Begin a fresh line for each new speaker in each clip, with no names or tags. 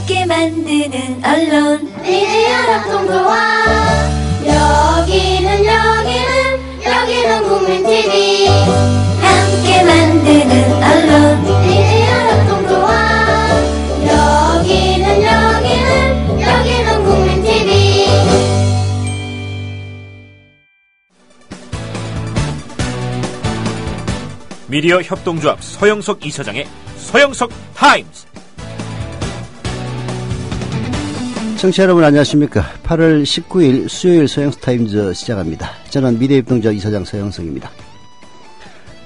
함께 만드는 언론
미디어 협동조합. 여기는 국민TV.
함께 만드는 언론
미디어 협동조합. 여기는 국민TV.
미디어 협동조합 서영석 이사장의 서영석 타임스.
청취자 여러분 안녕하십니까. 8월 19일 수요일 서영석 타임즈 시작합니다. 저는 미디어 협동조합 이사장 서영석입니다.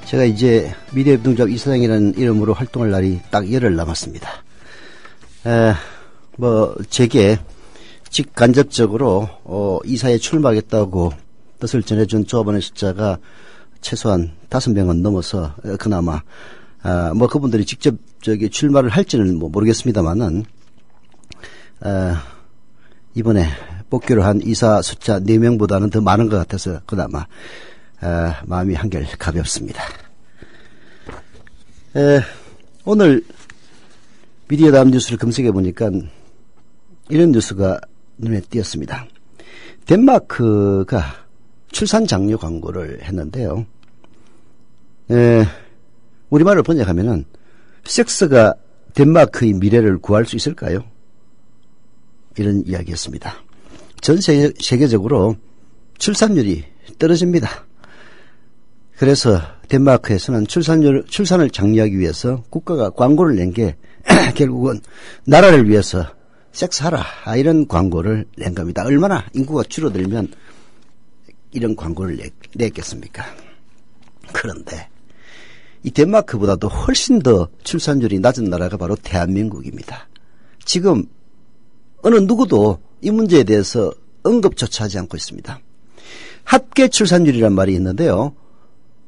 제가 이제 미디어 협동조합 이사장이라는 이름으로 활동할 날이 딱 열흘 남았습니다. 제게 직간접적으로 이사에 출마하겠다고 뜻을 전해준 조합원의 숫자가 최소한 5명은 넘어서 그나마 그분들이 직접 출마를 할지는 모르겠습니다만은 이번에 복귀를 한 이사 숫자 4명보다는 더 많은 것 같아서 그나마 마음이 한결 가볍습니다. 오늘 미디어 다음 뉴스를 검색해 보니까 이런 뉴스가 눈에 띄었습니다. 덴마크가 출산 장려 광고를 했는데요. 우리말로 번역하면은 섹스가 덴마크의 미래를 구할 수 있을까요? 이런 이야기였습니다. 전 세계적으로 출산율이 떨어집니다. 그래서 덴마크에서는 출산을 장려하기 위해서 국가가 광고를 낸 게 결국은 나라를 위해서 섹스하라 이런 광고를 낸 겁니다. 얼마나 인구가 줄어들면 이런 광고를 냈겠습니까? 그런데 이 덴마크보다도 훨씬 더 출산율이 낮은 나라가 바로 대한민국입니다. 지금 어느 누구도 이 문제에 대해서 언급조차 하지 않고 있습니다. 합계 출산율이란 말이 있는데요.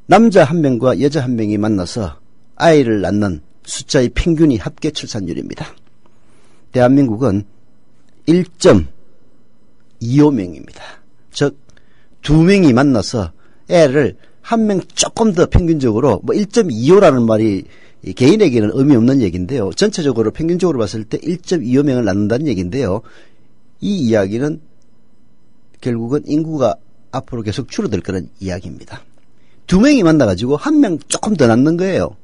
남자 1명과 여자 1명이 만나서 아이를 낳는 숫자의 평균이 합계 출산율입니다. 대한민국은 1.25명입니다. 즉 2명이 만나서 애를 1명 조금 더 평균적으로 1.25라는 말이 개인에게는 의미 없는 얘기인데요. 전체적으로 평균적으로 봤을 때 1.25명을 낳는다는 얘기인데요. 이 이야기는 결국은 인구가 앞으로 계속 줄어들 거라는 이야기입니다. 2명이 만나가지고 1명 조금 더 낳는 거예요.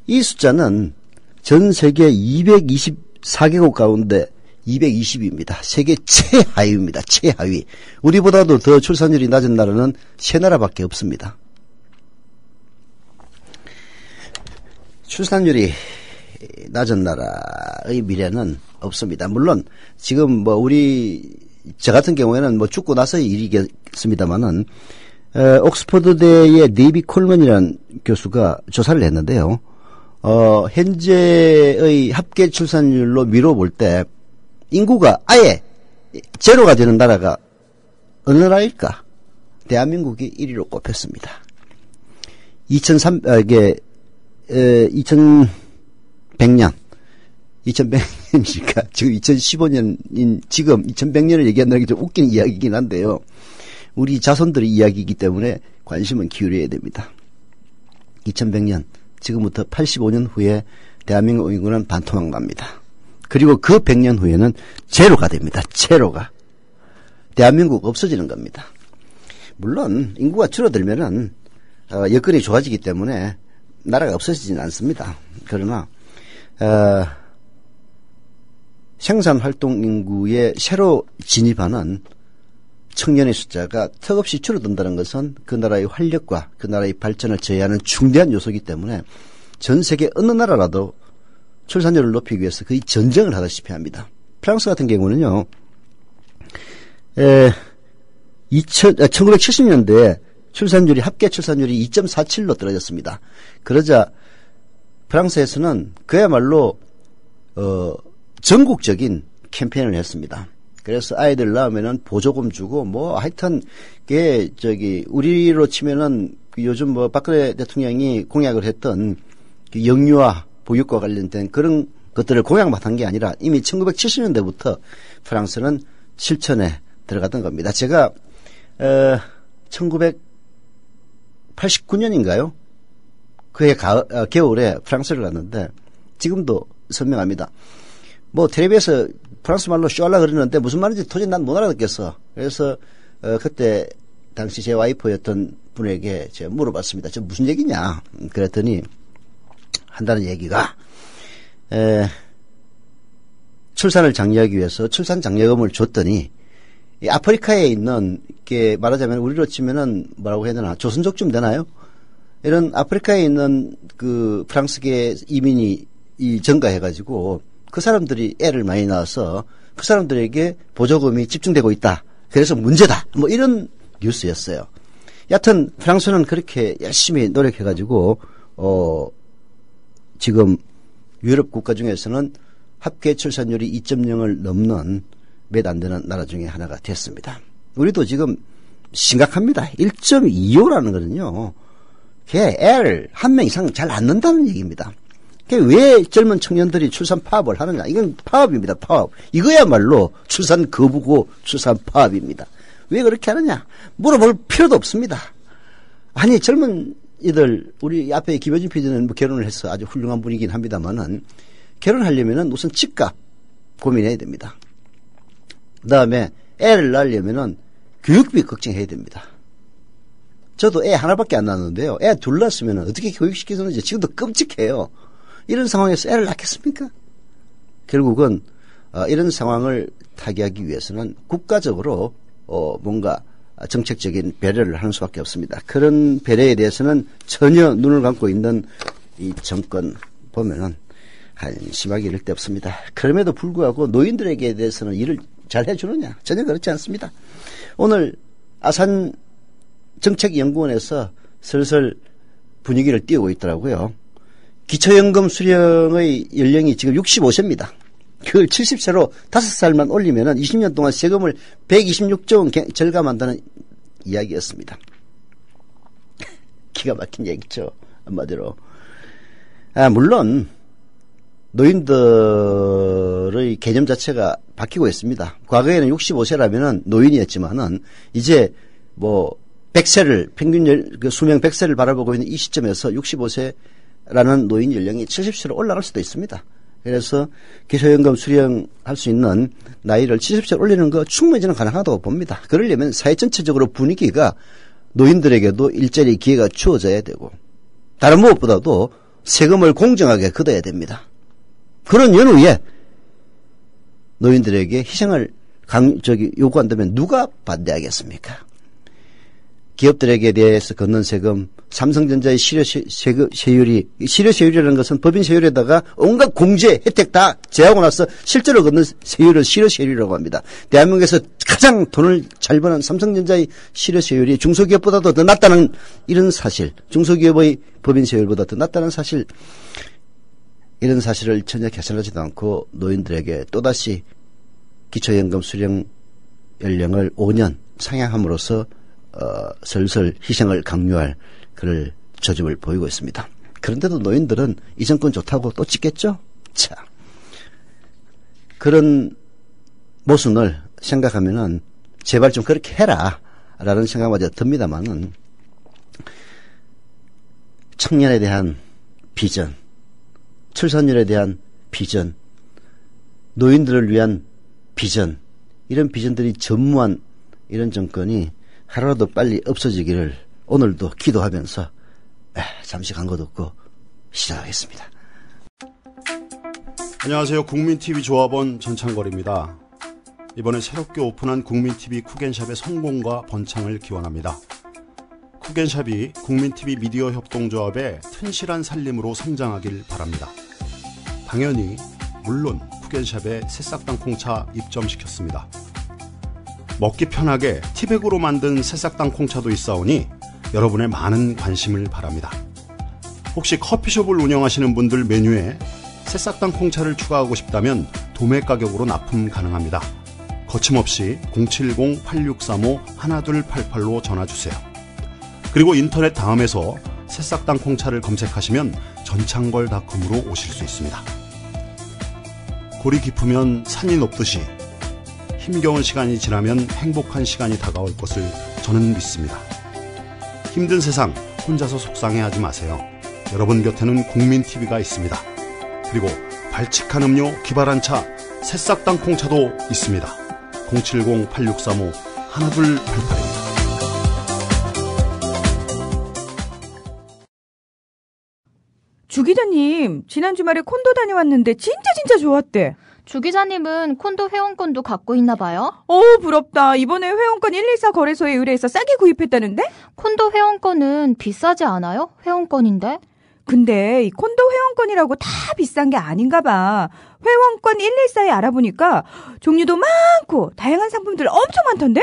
이 숫자는 전 세계 224개국 가운데 220위입니다. 세계 최하위입니다. 최하위. 우리보다도 더 출산율이 낮은 나라는 3나라밖에 없습니다. 출산율이 낮은 나라의 미래는 없습니다. 물론 지금 저 같은 경우에는 죽고 나서의 일이겠습니다만은 옥스퍼드대의 데이비 콜먼이라는 교수가 조사를 했는데요. 현재의 합계 출산율로 미뤄볼 때 인구가 아예 제로가 되는 나라가 어느 나라일까? 대한민국이 1위로 꼽혔습니다. 2100년 2100년이니까 지금 2015년인 지금 2100년을 얘기한다는 게 좀 웃긴 이야기이긴 한데요. 우리 자손들의 이야기이기 때문에 관심은 기울여야 됩니다. 2100년 지금부터 85년 후에 대한민국 인구는 반토막 납니다. 그리고 그 100년 후에는 제로가 됩니다. 제로가. 대한민국 없어지는 겁니다. 물론 인구가 줄어들면은 여건이 좋아지기 때문에 나라가 없어지지는 않습니다. 그러나 생산활동 인구에 새로 진입하는 청년의 숫자가 턱없이 줄어든다는 것은 그 나라의 활력과 그 나라의 발전을 저해하는 중대한 요소이기 때문에 전 세계 어느 나라라도 출산율을 높이기 위해서 거의 전쟁을 하다시피 합니다. 프랑스 같은 경우는요, 1970년대에 합계 출산율이 2.47로 떨어졌습니다. 그러자 프랑스에서는 그야말로 전국적인 캠페인을 했습니다. 그래서 아이들 낳으면은 보조금 주고 하여튼 우리로 치면은 요즘 박근혜 대통령이 공약을 했던 영유아 보육과 관련된 그런 것들을 공약만 한 게 아니라 이미 1970년대부터 프랑스는 실천에 들어갔던 겁니다. 제가 1989년인가요? 그해 겨울에 프랑스를 갔는데 지금도 선명합니다. 뭐 텔레비에서 프랑스 말로 쇼알라 그러는데 무슨 말인지 도저히 난 못 알아듣겠어. 그래서 그때 당시 제 와이프였던 분에게 제가 물어봤습니다. 저 무슨 얘기냐? 그랬더니 한다는 얘기가 출산을 장려하기 위해서 출산 장려금을 줬더니 이 아프리카에 있는 게 말하자면 우리로 치면은 뭐라고 해야 되나 조선족쯤 되나요? 이런 아프리카에 있는 그 프랑스계 이민이 증가해가지고 그 사람들이 애를 많이 낳아서 그 사람들에게 보조금이 집중되고 있다. 그래서 문제다. 뭐 이런 뉴스였어요. 여하튼 프랑스는 그렇게 열심히 노력해가지고 지금 유럽 국가 중에서는 합계 출산율이 2.0을 넘는 몇 안 되는 나라 중에 하나가 됐습니다. 우리도 지금 심각합니다. 1.25라는 거는요. 걔 애를 한 명 이상 잘 안 낳는다는 얘기입니다. 왜 젊은 청년들이 출산 파업을 하느냐. 이건 파업입니다. 파업. 이거야말로 출산 거부고 출산 파업입니다. 왜 그렇게 하느냐. 물어볼 필요도 없습니다. 아니 젊은 이들 우리 앞에 김효진 PD는 뭐 결혼을 해서 아주 훌륭한 분이긴 합니다만은 결혼하려면은 우선 집값 고민해야 됩니다. 그 다음에 애를 낳으려면은 교육비 걱정해야 됩니다. 저도 애 하나밖에 안 낳았는데요. 애 둘 낳았으면 어떻게 교육시키는지 지금도 끔찍해요. 이런 상황에서 애를 낳겠습니까? 결국은 이런 상황을 타개하기 위해서는 국가적으로 뭔가 정책적인 배려를 하는 수밖에 없습니다. 그런 배려에 대해서는 전혀 눈을 감고 있는 이 정권 보면은 한심하게 이를 데 없습니다. 그럼에도 불구하고 노인들에게 대해서는 일을 잘 해주느냐? 전혀 그렇지 않습니다. 오늘 아산 정책연구원에서 슬슬 분위기를 띄우고 있더라고요. 기초연금 수령의 연령이 지금 65세입니다. 그걸 70세로 5살만 올리면은 20년 동안 세금을 126조 원 절감한다는 이야기였습니다. 기가 막힌 얘기죠. 한마디로. 물론 노인들의 개념 자체가 바뀌고 있습니다. 과거에는 65세라면은 노인이었지만은 이제 뭐 100세를 평균 수명 100세를 바라보고 있는 이 시점에서 65세라는 노인 연령이 70세로 올라갈 수도 있습니다. 그래서 기초연금 수령할 수 있는 나이를 70세로 올리는 거 충분히 저는 가능하다고 봅니다. 그러려면 사회 전체적으로 분위기가 노인들에게도 일자리 기회가 주어져야 되고 다른 무엇보다도 세금을 공정하게 걷어야 됩니다. 그런 연후에 노인들에게 희생을 요구한다면 누가 반대하겠습니까? 기업들에게 대해서 걷는 세금, 삼성전자의 실효세율이라는 것은 법인 세율에다가 온갖 공제, 혜택 다 제하고 나서 실제로 걷는 세율을 실효세율이라고 합니다. 대한민국에서 가장 돈을 잘 버는 삼성전자의 실효세율이 중소기업보다도 더 낮다는 이런 사실, 중소기업의 법인 세율보다 더 낮다는 사실, 이런 사실을 전혀 개선하지도 않고 노인들에게 또다시 기초연금 수령 연령을 5년 상향함으로써 슬슬 희생을 강요할 그럴 조짐을 보이고 있습니다. 그런데도 노인들은 이 정권 좋다고 또 찍겠죠? 자, 그런 모순을 생각하면은 제발 좀 그렇게 해라 라는 생각마저 듭니다만은 청년에 대한 비전, 출산율에 대한 비전, 노인들을 위한 비전, 이런 비전들이 전무한 이런 정권이 하루라도 빨리 없어지기를 오늘도 기도하면서 잠시 광고 듣고 시작하겠습니다.
안녕하세요. 국민TV 조합원 전창걸입니다. 이번에 새롭게 오픈한 국민TV 쿠겐샵의 성공과 번창을 기원합니다. 쿠겐샵이 국민TV 미디어 협동조합의 튼실한 살림으로 성장하길 바랍니다. 당연히 물론 쿠겐샵에 새싹당 콩차 입점시켰습니다. 먹기 편하게 티백으로 만든 새싹당 콩차도 있사오니 여러분의 많은 관심을 바랍니다. 혹시 커피숍을 운영하시는 분들 메뉴에 새싹당 콩차를 추가하고 싶다면 도매 가격으로 납품 가능합니다. 거침없이 070-8635-1288로 전화주세요. 그리고 인터넷 다음에서 새싹당 콩차를 검색하시면 전창걸닷컴으로 오실 수 있습니다. 골이 깊으면 산이 높듯이 힘겨운 시간이 지나면 행복한 시간이 다가올 것을 저는 믿습니다. 힘든 세상 혼자서 속상해하지 마세요. 여러분 곁에는 국민TV가 있습니다. 그리고 발칙한 음료 기발한 차 새싹 땅콩차도 있습니다. 070-8635-1288입니다.
주 기자님, 지난 주말에 콘도 다녀왔는데 진짜 좋았대.
주 기자님은 콘도 회원권도 갖고 있나 봐요?
부럽다. 이번에 회원권 114 거래소에 의뢰해서 싸게 구입했다는데?
콘도 회원권은 비싸지 않아요? 회원권인데?
근데 이 콘도 회원권이라고 다 비싼 게 아닌가 봐. 회원권 114에 알아보니까 종류도 많고 다양한 상품들 엄청 많던데?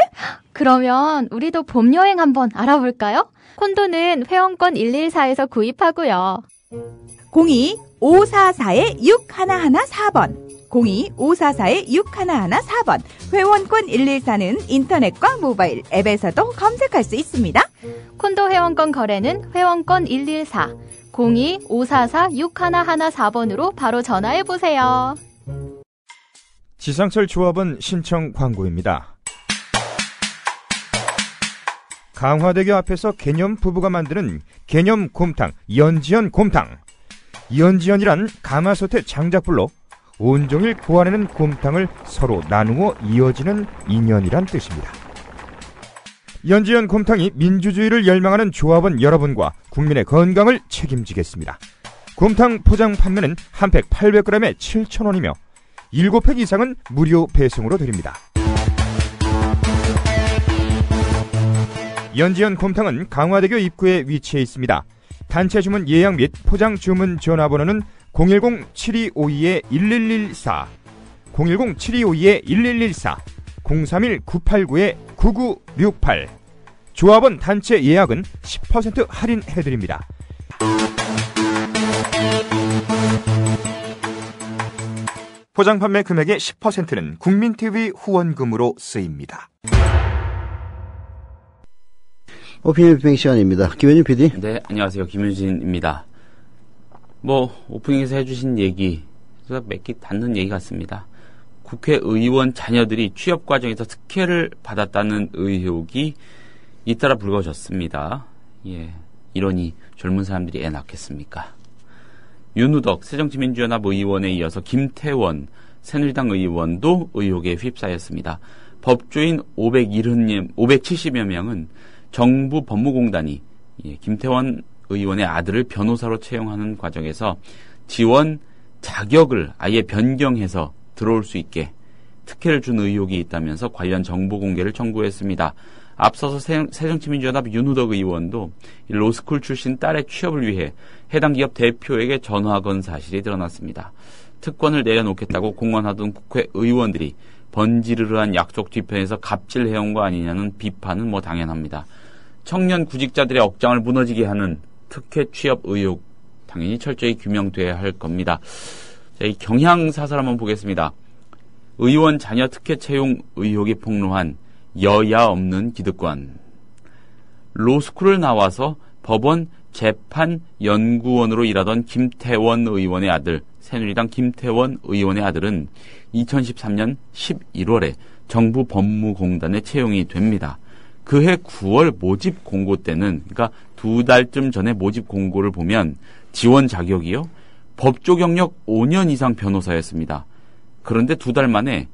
그러면 우리도 봄 여행 한번 알아볼까요? 콘도는 회원권 114에서 구입하고요.
02-544-6114번 02-544-6114번 회원권 114는 인터넷과 모바일 앱에서도 검색할 수 있습니다.
콘도 회원권 거래는 회원권 114 02-544-6114번으로 바로 전화해보세요.
지상철 조합원 신청 광고입니다. 강화대교 앞에서 개념 부부가 만드는 개념 곰탕 연지연 곰탕. 연지연이란 가마솥의 장작불로 온종일 구워내는 곰탕을 서로 나누어 이어지는 인연이란 뜻입니다. 연지연 곰탕이 민주주의를 열망하는 조합원 여러분과 국민의 건강을 책임지겠습니다. 곰탕 포장 판매는 한 팩 800g에 7,000원이며 7팩 이상은 무료 배송으로 드립니다. 연지연 곰탕은 강화대교 입구에 위치해 있습니다. 단체 주문 예약 및 포장 주문 전화번호는 010-7252-1114, 010-7252-1114, 031-989-9968. 조합원 단체 예약은 10% 할인해드립니다. 포장 판매 금액의 10%는 국민TV 후원금으로 쓰입니다.
오피니언 빅뱅 시간입니다. 김현준 PD.
네, 안녕하세요. 김현진입니다. 오프닝에서 해주신 얘기, 몇 개 닿는 얘기 같습니다. 국회의원 자녀들이 취업 과정에서 특혜를 받았다는 의혹이 잇따라 불거졌습니다. 이러니 젊은 사람들이 애 낳겠습니까? 윤우덕 새정치민주연합 의원에 이어서 김태원 새누리당 의원도 의혹에 휩싸였습니다. 법조인 570여 명은 정부 법무공단이 김태원 의원의 아들을 변호사로 채용하는 과정에서 지원 자격을 아예 변경해서 들어올 수 있게 특혜를 준 의혹이 있다면서 관련 정보 공개를 청구했습니다. 앞서서 새정치민주연합 윤우덕 의원도 로스쿨 출신 딸의 취업을 위해 해당 기업 대표에게 전화 건 사실이 드러났습니다. 특권을 내려놓겠다고 공언하던 국회의원들이 번지르르한 약속 뒤편에서 갑질해온 거 아니냐는 비판은 당연합니다. 청년 구직자들의 억장을 무너지게 하는 특혜 취업 의혹 당연히 철저히 규명돼야 할 겁니다. 자, 이 경향사설 한번 보겠습니다. 의원 자녀 특혜 채용 의혹이 폭로한 여야 없는 기득권. 로스쿨을 나와서 법원 재판연구원으로 일하던 김태원 의원의 아들, 새누리당 김태원 의원의 아들은 2013년 11월에 정부 법무공단에 채용이 됩니다. 그해 9월 모집 공고 때는, 그러니까 2달쯤 전에 모집 공고를 보면 지원 자격이요, 법조 경력 5년 이상 변호사였습니다. 그런데 2달 만에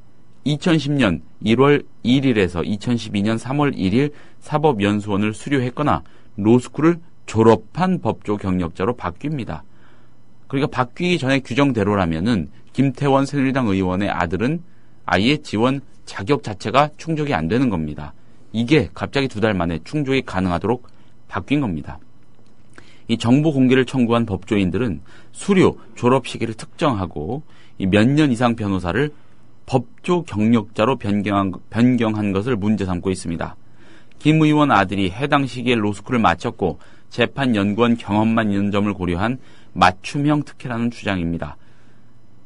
2010년 1월 1일에서 2012년 3월 1일 사법연수원을 수료했거나 로스쿨을 졸업한 법조 경력자로 바뀝니다. 그러니까 바뀌기 전에 규정대로라면은 김태원 새누리당 의원의 아들은 아예 지원 자격 자체가 충족이 안 되는 겁니다. 이게 갑자기 2달 만에 충족이 가능하도록 바뀐 겁니다. 이 정보 공개를 청구한 법조인들은 수료, 졸업 시기를 특정하고 몇 년 이상 변호사를 법조 경력자로 변경한 것을 문제 삼고 있습니다. 김 의원 아들이 해당 시기에 로스쿨을 마쳤고 재판연구원 경험만 있는 점을 고려한 맞춤형 특혜라는 주장입니다.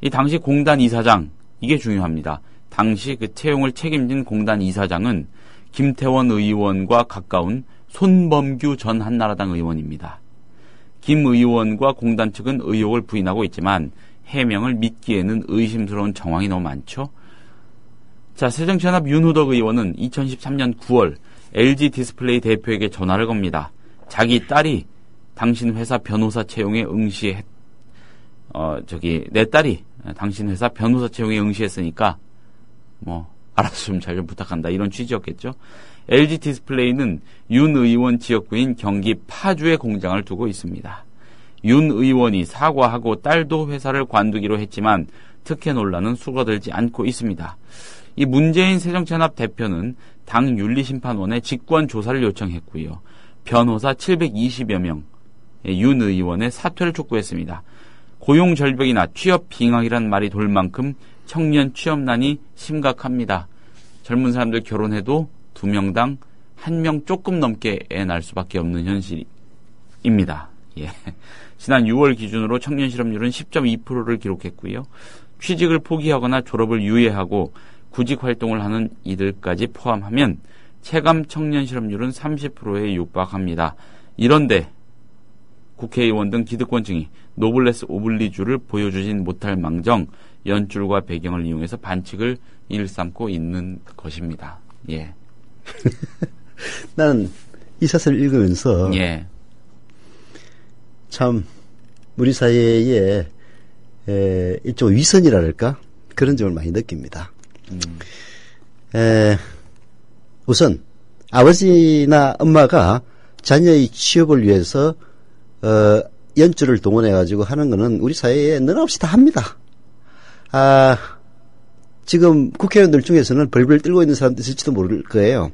이 당시 공단 이사장, 이게 중요합니다. 당시 그 채용을 책임진 공단 이사장은 김태원 의원과 가까운 손범규 전 한나라당 의원입니다. 김 의원과 공단 측은 의혹을 부인하고 있지만 해명을 믿기에는 의심스러운 정황이 너무 많죠. 자, 새정치연합 윤우덕 의원은 2013년 9월 LG 디스플레이 대표에게 전화를 겁니다. 자기 딸이 당신 회사 변호사 채용에 응시해, 내 딸이 당신 회사 변호사 채용에 응시했으니까 뭐 알아서 좀 잘 좀 부탁한다 이런 취지였겠죠. LG 디스플레이는 윤 의원 지역구인 경기 파주에 공장을 두고 있습니다. 윤 의원이 사과하고 딸도 회사를 관두기로 했지만 특혜 논란은 수그러들지 않고 있습니다. 이 문재인 새정치연합 대표는 당 윤리심판원에 직권 조사를 요청했고요. 변호사 720여 명 윤 의원의 사퇴를 촉구했습니다. 고용 절벽이나 취업 빙하기란 말이 돌 만큼 청년 취업난이 심각합니다. 젊은 사람들 결혼해도 2명당 1명 조금 넘게 애 낳을 수밖에 없는 현실입니다. 예. 지난 6월 기준으로 청년 실업률은 10.2%를 기록했고요. 취직을 포기하거나 졸업을 유예하고 구직 활동을 하는 이들까지 포함하면 체감 청년 실업률은 30%에 육박합니다. 이런데 국회의원 등 기득권층이 노블레스 오블리주를 보여주진 못할 망정 연줄과 배경을 이용해서 반칙을 일삼고 있는 것입니다. 예.
나는 이 사설을 읽으면서
예.
참 우리 사회에 일종 위선이랄까 그런 점을 많이 느낍니다. 우선 아버지나 엄마가 자녀의 취업을 위해서 연줄을 동원해가지고 하는 거는 우리 사회에 너나없이 다 합니다. 지금 국회의원들 중에서는 벌벌 떨고 있는 사람도 있을지도 모를 거예요.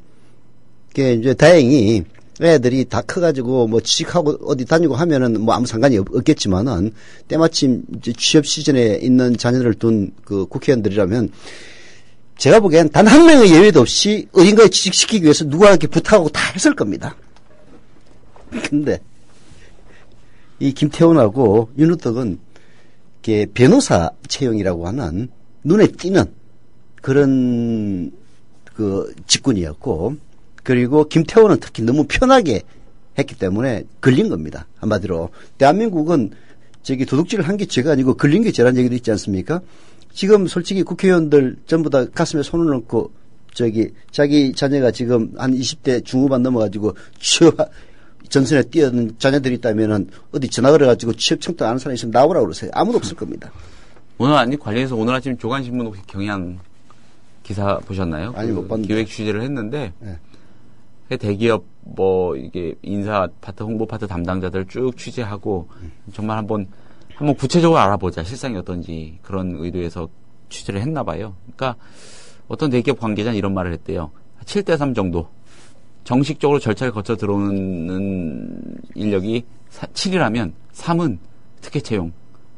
그게 이제 다행히 애들이 다 커가지고 뭐 취직하고 어디 다니고 하면은 뭐 아무 상관이 없겠지만은 때마침 이제 취업 시즌에 있는 자녀를 둔 그 국회의원들이라면 제가 보기엔 단 한 명의 예외도 없이 어딘가에 취직시키기 위해서 누가 이렇게 부탁하고 다 했을 겁니다. 근데 이 김태훈하고 윤우덕은 이렇게 변호사 채용이라고 하는 눈에 띄는 그런 그 직군이었고, 그리고 김태훈은 특히 너무 편하게 했기 때문에 걸린 겁니다. 한마디로 대한민국은 저기 도둑질을 한 게 죄가 아니고 걸린 게 죄라는 얘기도 있지 않습니까? 지금 솔직히 국회의원들 전부 다 가슴에 손을 얹고 저기 자기 자녀가 지금 한 20대 중후반 넘어가지고 취업 전선에 뛰어든 자녀들이 있다면은 어디 전화 걸어가지고 취업 청탁 아는 사람이 있으면 나오라고 그러세요. 아무도 없을 겁니다.
오늘 아니 관련해서 오늘 아침 조간신문 혹시 경향 기사 보셨나요?
아니 못 봤는데.
기획 취재를 했는데
네.
대기업 뭐 이게 인사 파트 홍보 파트 담당자들 쭉 취재하고 정말 한번 구체적으로 알아보자 실상이 어떤지 그런 의도에서 취재를 했나 봐요. 그러니까 어떤 대기업 관계자는 이런 말을 했대요. 7대3 정도 정식적으로 절차를 거쳐 들어오는 인력이 7이라면 3은 특혜 채용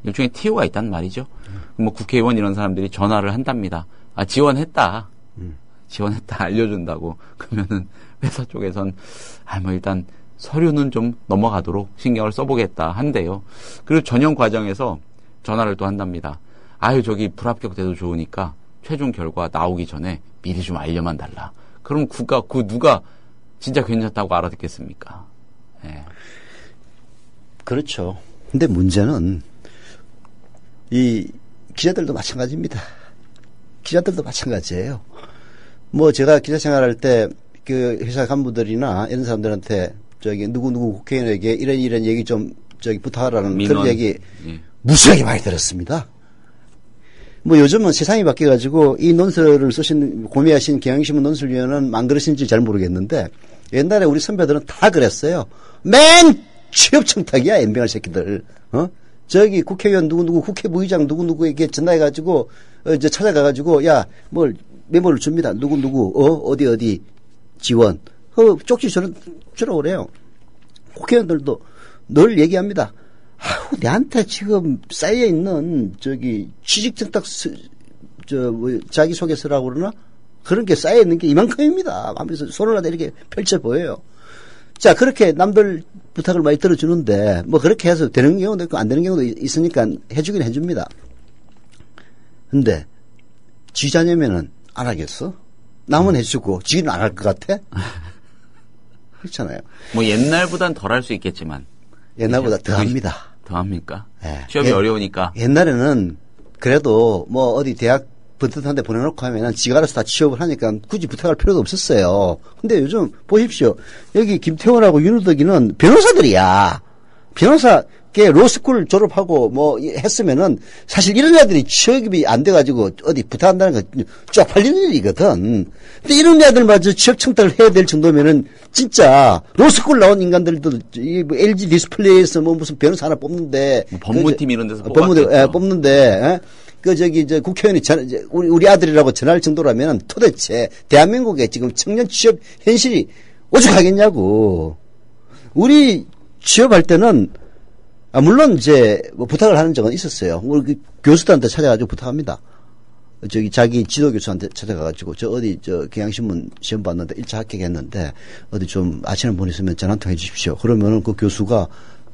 일종의 TO가 있단 말이죠. 뭐 국회의원 이런 사람들이 전화를 한답니다. 지원했다 알려준다고. 그러면은 회사 쪽에선 뭐 일단 서류는 좀 넘어가도록 신경을 써보겠다 한대요. 그리고 전형 과정에서 전화를 또 한답니다. 저기 불합격돼도 좋으니까 최종 결과 나오기 전에 미리 좀 알려만 달라. 그럼 누가 진짜 괜찮다고 알아듣겠습니까? 예.
그렇죠. 근데 문제는 이 기자들도 마찬가지입니다. 기자들도 마찬가지예요. 뭐 제가 기자 생활할 때 그 회사 간부들이나 이런 사람들한테 저기 누구 국회의원에게 이런 얘기 좀 저기 부탁하라는 그런 얘기 무수하게 많이 들었습니다. 뭐 요즘은 세상이 바뀌어가지고 이 논설을 고미하신 경향신문 논설위원은 안 그러신지 잘 모르겠는데 옛날에 우리 선배들은 다 그랬어요. 맨 취업 청탁이야 엠병할 새끼들. 저기 국회의원 누구 국회부의장 누구에게 전화해가지고 이제 찾아가가지고 야 뭘 메모를 줍니다. 누구 어디 지원 쪽지 주라고 그래요. 국회의원들도 늘 얘기합니다. 내한테 지금 쌓여 있는 저기 취직 청탁 자기 소개서라고 그러나 그런 게 쌓여 있는 게 이만큼입니다. 하면서 손을 하다 이렇게 펼쳐 보여요. 자, 그렇게 남들 부탁을 많이 들어주는데 뭐 그렇게 해서 되는 경우도 있고 안 되는 경우도 있으니까 해주긴 해줍니다. 근데 지자녀면은 안 하겠어? 남은 해주고 지는 안 할 것 같아? 그렇잖아요.
뭐 옛날보단 덜 할 수 있겠지만
옛날보다 더 합니다.
더 합니까?
네.
취업이 어려우니까.
옛날에는 그래도 뭐 어디 대학 번듯한 데 보내놓고 하면은 지가 알아서 다 취업을 하니까 굳이 부탁할 필요도 없었어요. 근데 요즘 보십시오. 여기 김태원하고 윤우덕이는 변호사들이야. 변호사 로스쿨 졸업하고 뭐 했으면은 사실 이런 애들이 취업이 안 돼가지고 어디 부탁한다는 거 쪽팔리는 일이거든. 근데 이런 애들마저 취업 청탁을 해야 될 정도면은 진짜 로스쿨 나온 인간들도 뭐 LG 디스플레이에서 뭐 무슨 변호사 하나 뽑는데
법무팀 이런 데서
뽑는데 국회의원이 우리 아들이라고 전할 정도라면 도대체 대한민국의 지금 청년 취업 현실이 오죽하겠냐고. 우리 취업할 때는 물론 이제 뭐 부탁을 하는 적은 있었어요. 우리 교수들한테 찾아가지고 부탁합니다. 자기 지도 교수한테 찾아가가지고 경향신문 시험 봤는데 1차 합격했는데 어디 좀 아시는 분 있으면 전화 한 통 해주십시오. 그러면은 그 교수가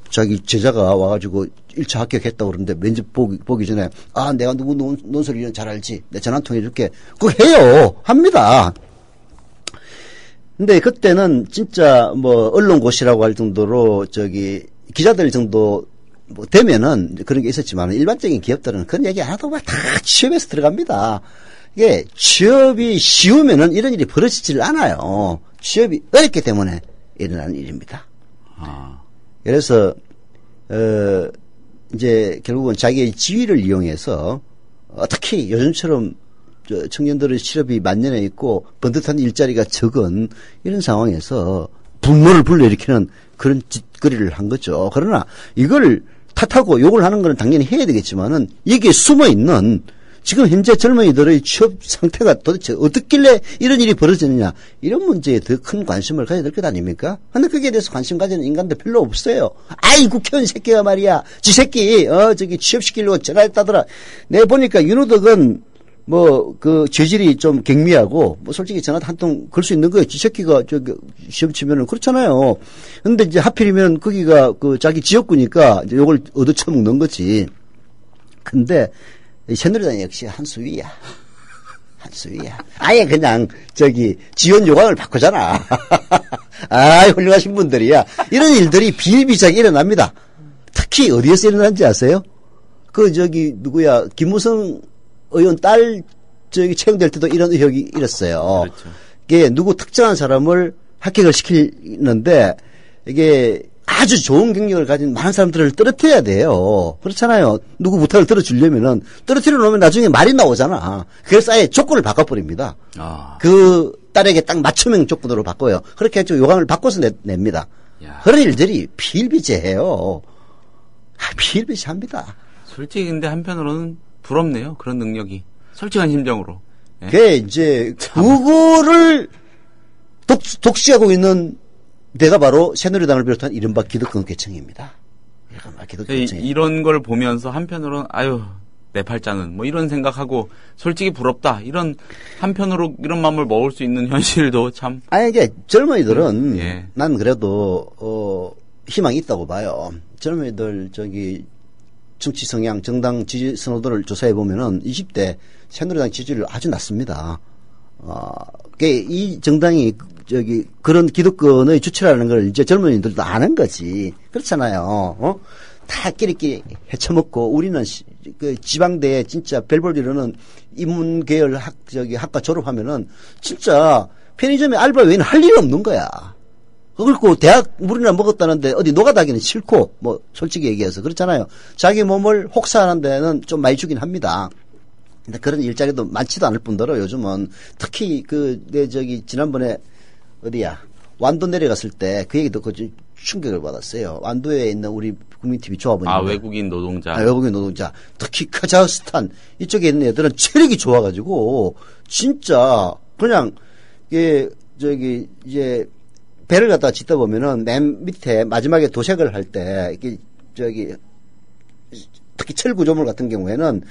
자기 제자가 와가지고 1차 합격했다고 그러는데 면접 보기 전에 내가 누구 논설위원 잘 알지. 내 전화 한 통 해줄게. 그거 해요. 합니다. 근데 그때는 진짜 뭐 언론고시라고 할 정도로 기자들 정도 뭐 되면은 그런 게 있었지만 일반적인 기업들은 그런 얘기 안 하고 다 취업해서 들어갑니다. 이게 취업이 쉬우면은 이런 일이 벌어지질 않아요. 취업이 어렵기 때문에 일어나는 일입니다. 그래서 이제 결국은 자기의 지위를 이용해서 특히 요즘처럼 청년들의 실업이 만연해 있고 번듯한 일자리가 적은 이런 상황에서 분노를 불러일으키는 그런 짓거리를 한 거죠. 그러나 이걸 탓하고 욕을 하는 건 당연히 해야 되겠지만은 여기에 숨어 있는 지금 현재 젊은이들의 취업 상태가 도대체 어떻길래 이런 일이 벌어졌느냐 이런 문제에 더 큰 관심을 가져야 될 것 아닙니까? 근데 거기에 대해서 관심 가지는 인간들 별로 없어요. 국회의원 새끼가 말이야. 지 새끼 취업시키려고 전화했다더라. 내가 보니까 윤호덕은 죄질이 좀 경미하고, 솔직히 전화 한 통 걸 수 있는 거예요. 지 새끼가 시험 치면은 그렇잖아요. 근데 이제 하필이면 거기가 자기 지역구니까 이제 요걸 얻어쳐먹는 거지. 근데 새누리당 역시 한 수 위야. 한 수 위야. 아예 그냥 지원 요강을 바꾸잖아. 훌륭하신 분들이야. 이런 일들이 비일비재하게 일어납니다. 특히 어디에서 일어난지 아세요? 누구야, 김무성 의원 딸 채용될 때도 이런 의혹이 일었어요.
그렇죠.
이게 누구 특정한 사람을 합격을 시키는데 이게 아주 좋은 경력을 가진 많은 사람들을 떨어뜨려야 돼요. 그렇잖아요. 누구 부탁을 들어주려면은 떨어뜨려 놓으면 나중에 말이 나오잖아. 그래서 아예 조건을 바꿔버립니다. 그 딸에게 딱 맞춤형 조건으로 바꿔요. 그렇게 해서 요강을 바꿔서 냅니다. 그런 일들이 비일비재해요. 비일비재합니다.
솔직히 근데 한편으로는 부럽네요. 그런 능력이. 솔직한 심정으로.
그게 이제 그거를 독시하고 있는 데가 바로 새누리당을 비롯한 이른바 기득권계층입니다.
이런 걸 보면서 한편으로는 내 팔자는 뭐 이런 생각하고 솔직히 부럽다. 이런 한편으로 이런 마음을 먹을 수 있는 현실도 참.
이게 젊은이들은 난 그래도 희망이 있다고 봐요. 젊은이들 정치 성향, 정당 지지 선호도를 조사해 보면은 20대 새누리당 지지율 아주 낮습니다. 이 정당이 그런 기득권의 주체라는 걸 이제 젊은이들도 아는 거지. 그렇잖아요. 다 끼리끼리 헤쳐먹고 우리는 지방대에 진짜 별 볼 이루는 인문계열 학과 졸업하면은 진짜 편의점에 알바 외에는 할 일이 없는 거야. 그리고 대학 물이나 먹었다는데 어디 노가다기는 싫고 솔직히 얘기해서 그렇잖아요. 자기 몸을 혹사하는 데는 좀 많이 주긴 합니다. 근데 그런 일자리도 많지도 않을 뿐더러 요즘은 특히 지난번에 완도 내려갔을 때 그 얘기 듣고 충격을 받았어요. 완도에 있는 우리 국민TV 조합원.
외국인 노동자.
외국인 노동자. 특히 카자흐스탄 이쪽에 있는 애들은 체력이 좋아가지고 진짜 그냥 이제 배를 갖다가 짓다 보면은 맨 밑에 마지막에 도색을 할 때 특히 철 구조물 같은 경우에는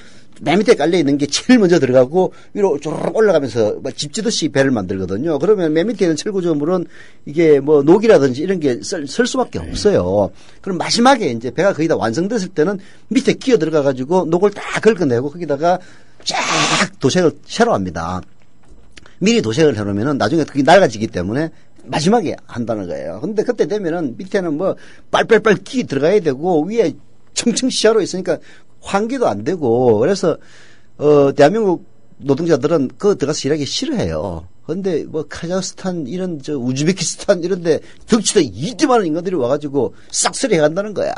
맨 밑에 깔려 있는 게 제일 먼저 들어가고 위로 쭉 올라가면서 집 지듯이 배를 만들거든요. 그러면 맨 밑에 있는 철 구조물은 이게 녹이라든지 이런 게 설 수밖에 없어요. 그럼 마지막에 이제 배가 거의 다 완성됐을 때는 밑에 끼어 들어가 가지고 녹을 다 긁어내고 거기다가 쫙 도색을 새로 합니다. 미리 도색을 해놓으면은 나중에 그게 낡아지기 때문에 마지막에 한다는 거예요. 근데 그때 되면은 밑에는 빨빨빨 끼 들어가야 되고 위에 청청 시야로 있으니까 환기도 안 되고 그래서 대한민국 노동자들은 그거 들어가서 일하기 싫어해요. 근데 카자흐스탄 이런 우즈베키스탄 이런데 덕치도 이지만한 인간들이 와가지고 싹쓸이 해간다는 거야.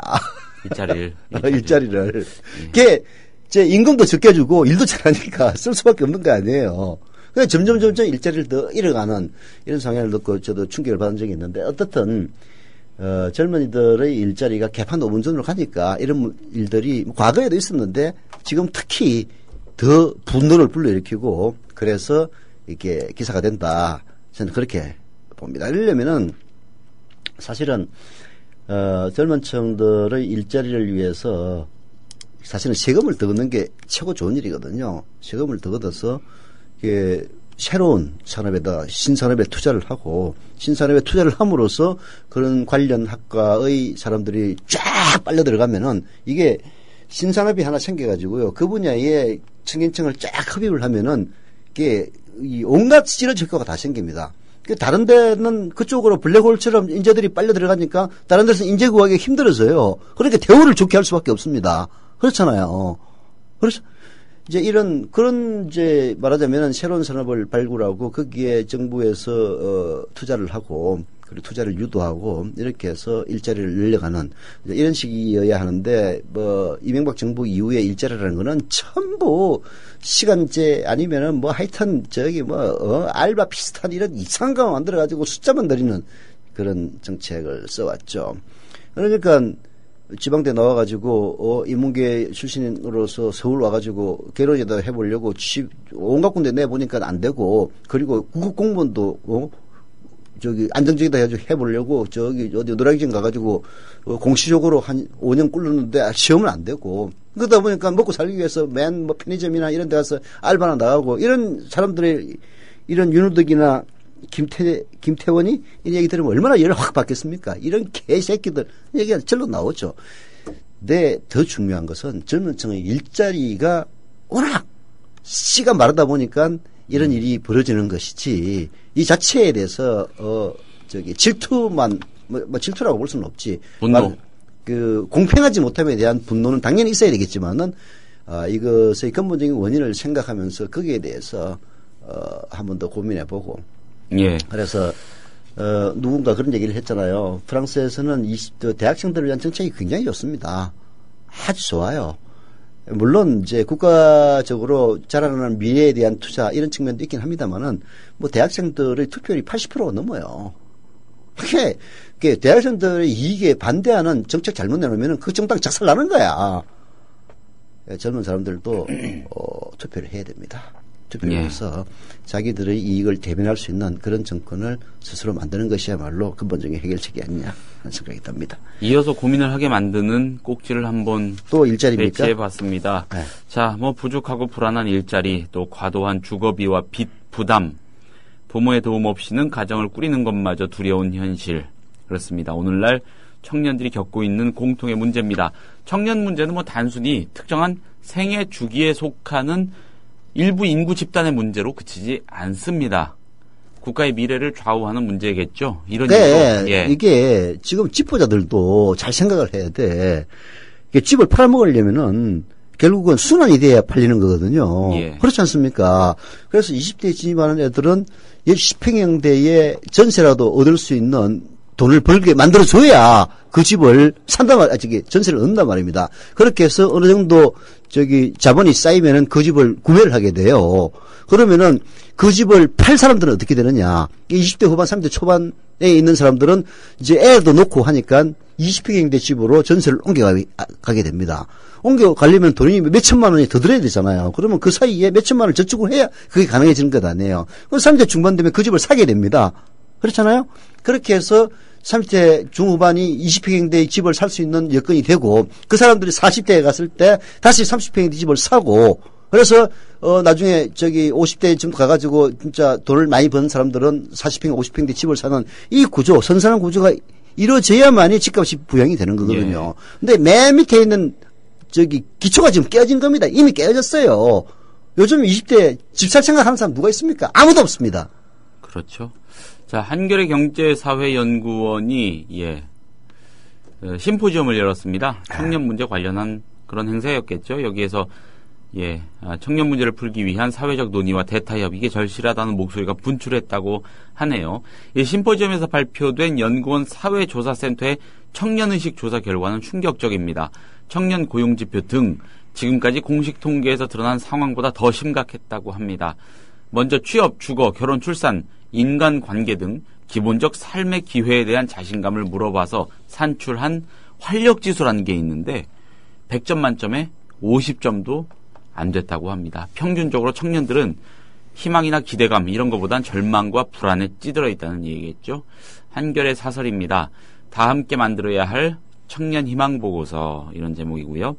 일자리를. 그게 제 임금도 적게 주고 일도 잘하니까 쓸 수밖에 없는 거 아니에요. 그냥 점점 일자리를 더 잃어가는 이런 상황을 듣고 저도 충격을 받은 적이 있는데 어떻든 젊은이들의 일자리가 개판 5분 전으로 가니까 이런 일들이 과거에도 있었는데 지금 특히 더 분노를 불러일으키고 그래서 이렇게 기사가 된다. 저는 그렇게 봅니다. 이러려면은 사실은 젊은 층들의 일자리를 위해서 사실은 세금을 더 걷는 게 최고 좋은 일이거든요. 세금을 더 걷어서 이게 새로운 산업에다 신산업에 투자를 하고 신산업에 투자를 함으로써 그런 관련 학과의 사람들이 쫙 빨려 들어가면은 이게 신산업이 하나 생겨가지고요. 그 분야에 청년층을 쫙 흡입을 하면은 이게 이 온갖 시너지 효과가 다 생깁니다. 다른 데는 그쪽으로 블랙홀처럼 인재들이 빨려 들어가니까 다른 데서 인재 구하기 힘들어서요. 그러니까 대우를 좋게 할 수밖에 없습니다. 그렇잖아요. 그래서 이제 그런 이제 말하자면은 새로운 산업을 발굴하고 거기에 정부에서 투자를 하고 그리고 투자를 유도하고 이렇게 해서 일자리를 늘려가는 이런 식이어야 하는데 뭐 이명박 정부 이후에 일자리라는 거는 전부 시간제 아니면은 뭐 하여튼 저기 알바 비슷한 이런 이상한 거 만들어 가지고 숫자만 늘리는 그런 정책을 써왔죠. 그러니까 지방대 나와가지고 인문계 출신으로서 서울 와가지고 개론에다 해보려고 온갖 군데 내보니까 안 되고 그리고 구급 공무원도 저기 안정적이다 해가지고 해보려고 저기 어디 노량진 가가지고 공시적으로 한 5년 꿀렀는데 시험은 안 되고 그러다 보니까 먹고 살기 위해서 맨 뭐 편의점이나 이런 데 가서 알바나 나가고 이런 사람들의 이런 윤호덕이나 김태원이 이 얘기 들으면 얼마나 열을 확 받겠습니까? 이런 개새끼들 얘기가 절로 나오죠. 근데 더 중요한 것은 젊은 층의 일자리가 워낙 씨가 마르다 보니까 이런 일이 벌어지는 것이지 이 자체에 대해서 질투만 질투라고 볼 수는 없지.
분노.
공평하지 못함에 대한 분노는 당연히 있어야 되겠지만은 이것의 근본적인 원인을 생각하면서 거기에 대해서 한 번 더 고민해보고.
예.
그래서 누군가 그런 얘기를 했잖아요. 프랑스에서는 대학생들을 위한 정책이 굉장히 좋습니다. 아주 좋아요. 물론 이제 국가적으로 자라나는 미래에 대한 투자 이런 측면도 있긴 합니다만은 뭐 대학생들의 투표율이 80%가 넘어요. 그게 대학생들의 이익에 반대하는 정책 잘못 내놓으면 그 정당 작살 나는 거야. 젊은 사람들도 투표를 해야 됩니다. 투표를 해서 자기들의 이익을 대변할 수 있는 그런 정권을 스스로 만드는 것이야말로 근본적인 해결책이 아니냐 하는 생각이 듭니다.
이어서 고민을 하게 만드는 꼭지를 한번
또 일자리입니까?
배치해봤습니다. 네. 자, 뭐 부족하고 불안한 일자리, 또 과도한 주거비와 빚 부담, 부모의 도움 없이는 가정을 꾸리는 것마저 두려운 현실. 그렇습니다. 오늘날 청년들이 겪고 있는 공통의 문제입니다. 청년 문제는 뭐 단순히 특정한 생애 주기에 속하는 일부 인구 집단의 문제로 그치지 않습니다. 국가의 미래를 좌우하는 문제겠죠. 이런
이게 지금 집보자들도 잘 생각을 해야 돼. 집을 팔아먹으려면은 결국은 순환이 돼야 팔리는 거거든요. 그렇지 않습니까? 그래서 20대에 진입하는 애들은 10평형대의 전세라도 얻을 수 있는 돈을 벌게 만들어줘야 그 집을 전세를 얻는단 말입니다. 그렇게 해서 어느 정도 자본이 쌓이면은 그 집을 구매를 하게 돼요. 그러면은 그 집을 팔 사람들은 어떻게 되느냐. 20대 후반, 30대 초반에 있는 사람들은 이제 애도 놓고 하니까 20평형대 집으로 전세를 옮겨가게 됩니다. 옮겨가려면 돈이 몇천만 원이 더 들어야 되잖아요. 그러면 그 사이에 몇천만 원을 저축을 해야 그게 가능해지는 것 아니에요. 그럼 30대 중반 되면 그 집을 사게 됩니다. 그렇잖아요? 그렇게 해서 30대 중후반이 20평형대의 집을 살 수 있는 여건이 되고 그 사람들이 40대에 갔을 때 다시 30평형대 집을 사고 그래서 나중에 50대쯤 가가지고 진짜 돈을 많이 버는 사람들은 40평, 50평대 집을 사는 이 구조, 선선한 구조가 이루어져야만이 집값이 부양이 되는 거거든요. 근데 맨 밑에 있는 기초가 지금 깨어진 겁니다. 이미 깨어졌어요. 요즘 20대 집 살 생각하는 사람 누가 있습니까? 아무도 없습니다.
그렇죠. 자, 한겨레 경제사회연구원이 심포지엄을 열었습니다. 청년 문제 관련한 그런 행사였겠죠. 여기에서 청년 문제를 풀기 위한 사회적 논의와 대타협 이게 절실하다는 목소리가 분출했다고 하네요. 심포지엄에서 발표된 연구원 사회조사센터의 청년의식 조사 결과는 충격적입니다. 청년 고용지표 등 지금까지 공식 통계에서 드러난 상황보다 더 심각했다고 합니다. 먼저 취업, 주거, 결혼, 출산, 인간관계 등 기본적 삶의 기회에 대한 자신감을 물어봐서 산출한 활력지수라는 게 있는데 100점 만점에 50점도 안 됐다고 합니다. 평균적으로 청년들은 희망이나 기대감 이런 것보단 절망과 불안에 찌들어 있다는 얘기겠죠. 한결의 사설입니다. 다 함께 만들어야 할 청년 희망 보고서 이런 제목이고요.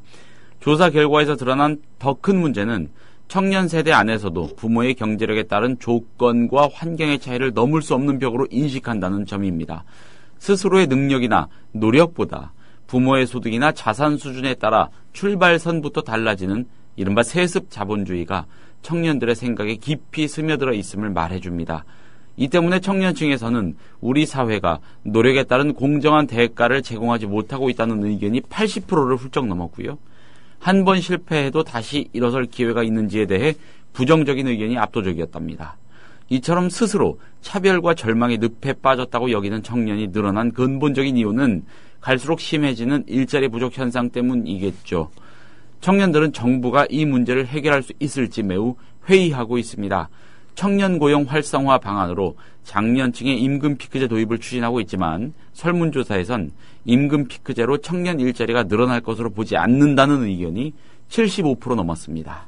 조사 결과에서 드러난 더 큰 문제는 청년 세대 안에서도 부모의 경제력에 따른 조건과 환경의 차이를 넘을 수 없는 벽으로 인식한다는 점입니다. 스스로의 능력이나 노력보다 부모의 소득이나 자산 수준에 따라 출발선부터 달라지는 이른바 세습 자본주의가 청년들의 생각에 깊이 스며들어 있음을 말해줍니다. 이 때문에 청년층에서는 우리 사회가 노력에 따른 공정한 대가를 제공하지 못하고 있다는 의견이 80%를 훌쩍 넘었고요. 한 번 실패해도 다시 일어설 기회가 있는지에 대해 부정적인 의견이 압도적이었답니다. 이처럼 스스로 차별과 절망의 늪에 빠졌다고 여기는 청년이 늘어난 근본적인 이유는 갈수록 심해지는 일자리 부족 현상 때문이겠죠. 청년들은 정부가 이 문제를 해결할 수 있을지 매우 회의하고 있습니다. 청년 고용 활성화 방안으로 장년층의 임금 피크제 도입을 추진하고 있지만 설문조사에선 임금 피크제로 청년 일자리가 늘어날 것으로 보지 않는다는 의견이 75% 넘었습니다.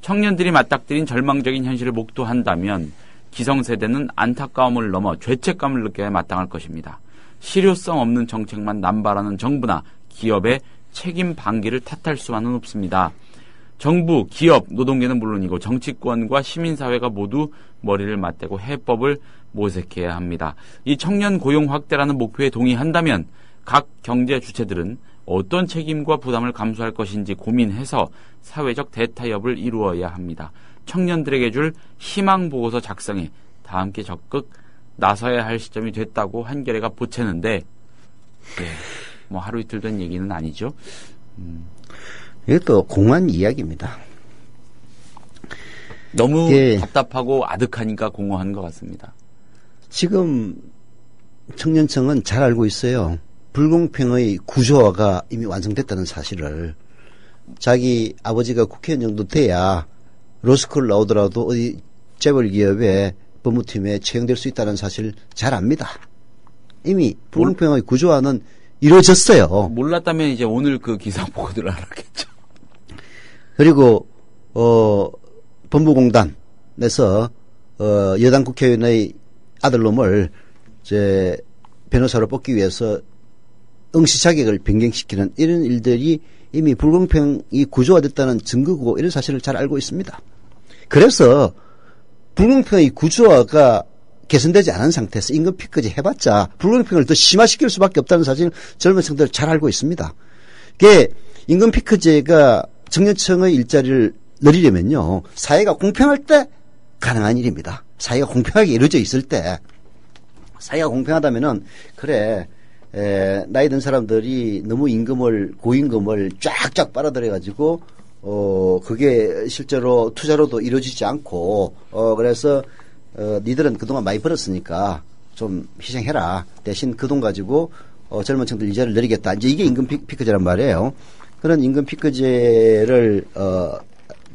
청년들이 맞닥뜨린 절망적인 현실을 목도한다면 기성세대는 안타까움을 넘어 죄책감을 느껴야 마땅할 것입니다. 실효성 없는 정책만 남발하는 정부나 기업의 책임 방기를 탓할 수만은 없습니다. 정부, 기업, 노동계는 물론이고 정치권과 시민사회가 모두 머리를 맞대고 해법을 모색해야 합니다. 이 청년 고용 확대라는 목표에 동의한다면 각 경제 주체들은 어떤 책임과 부담을 감수할 것인지 고민해서 사회적 대타협을 이루어야 합니다. 청년들에게 줄 희망보고서 작성에 다 함께 적극 나서야 할 시점이 됐다고 한겨레가 보채는데 뭐 하루 이틀 된 얘기는 아니죠.
이것도 공허한 이야기입니다.
너무 답답하고 아득하니까 공허한 것 같습니다.
지금 청년층은 잘 알고 있어요. 불공평의 구조화가 이미 완성됐다는 사실을. 자기 아버지가 국회의원 정도 돼야 로스쿨 나오더라도 어디 재벌 기업의 법무팀에 채용될 수 있다는 사실 잘 압니다. 이미 불공평의 구조화는 이루어졌어요.
몰랐다면 이제 오늘 그 기사 보고들 알았겠죠.
그리고 법무공단에서 여당 국회의원의 아들놈을 이제 변호사로 뽑기 위해서 응시 자격을 변경시키는 이런 일들이 이미 불공평이 구조화됐다는 증거고 이런 사실을 잘 알고 있습니다. 그래서 불공평의 구조화가 개선되지 않은 상태에서 임금 피크제 해봤자 불공평을 더 심화시킬 수밖에 없다는 사실을 젊은 층들 잘 알고 있습니다. 이게 임금 피크제가 청년층의 일자리를 늘리려면요, 사회가 공평할 때 가능한 일입니다. 사회가 공평하게 이루어져 있을 때, 사회가 공평하다면은 그래 나이 든 사람들이 너무 고임금을 쫙쫙 빨아들여가지고 그게 실제로 투자로도 이루어지지 않고 그래서 니들은 그동안 많이 벌었으니까 좀 희생해라. 대신 그 돈 가지고 젊은 층들 이자를 늘리겠다. 이제 이게 임금 피크제란 말이에요. 그런 임금 피크제를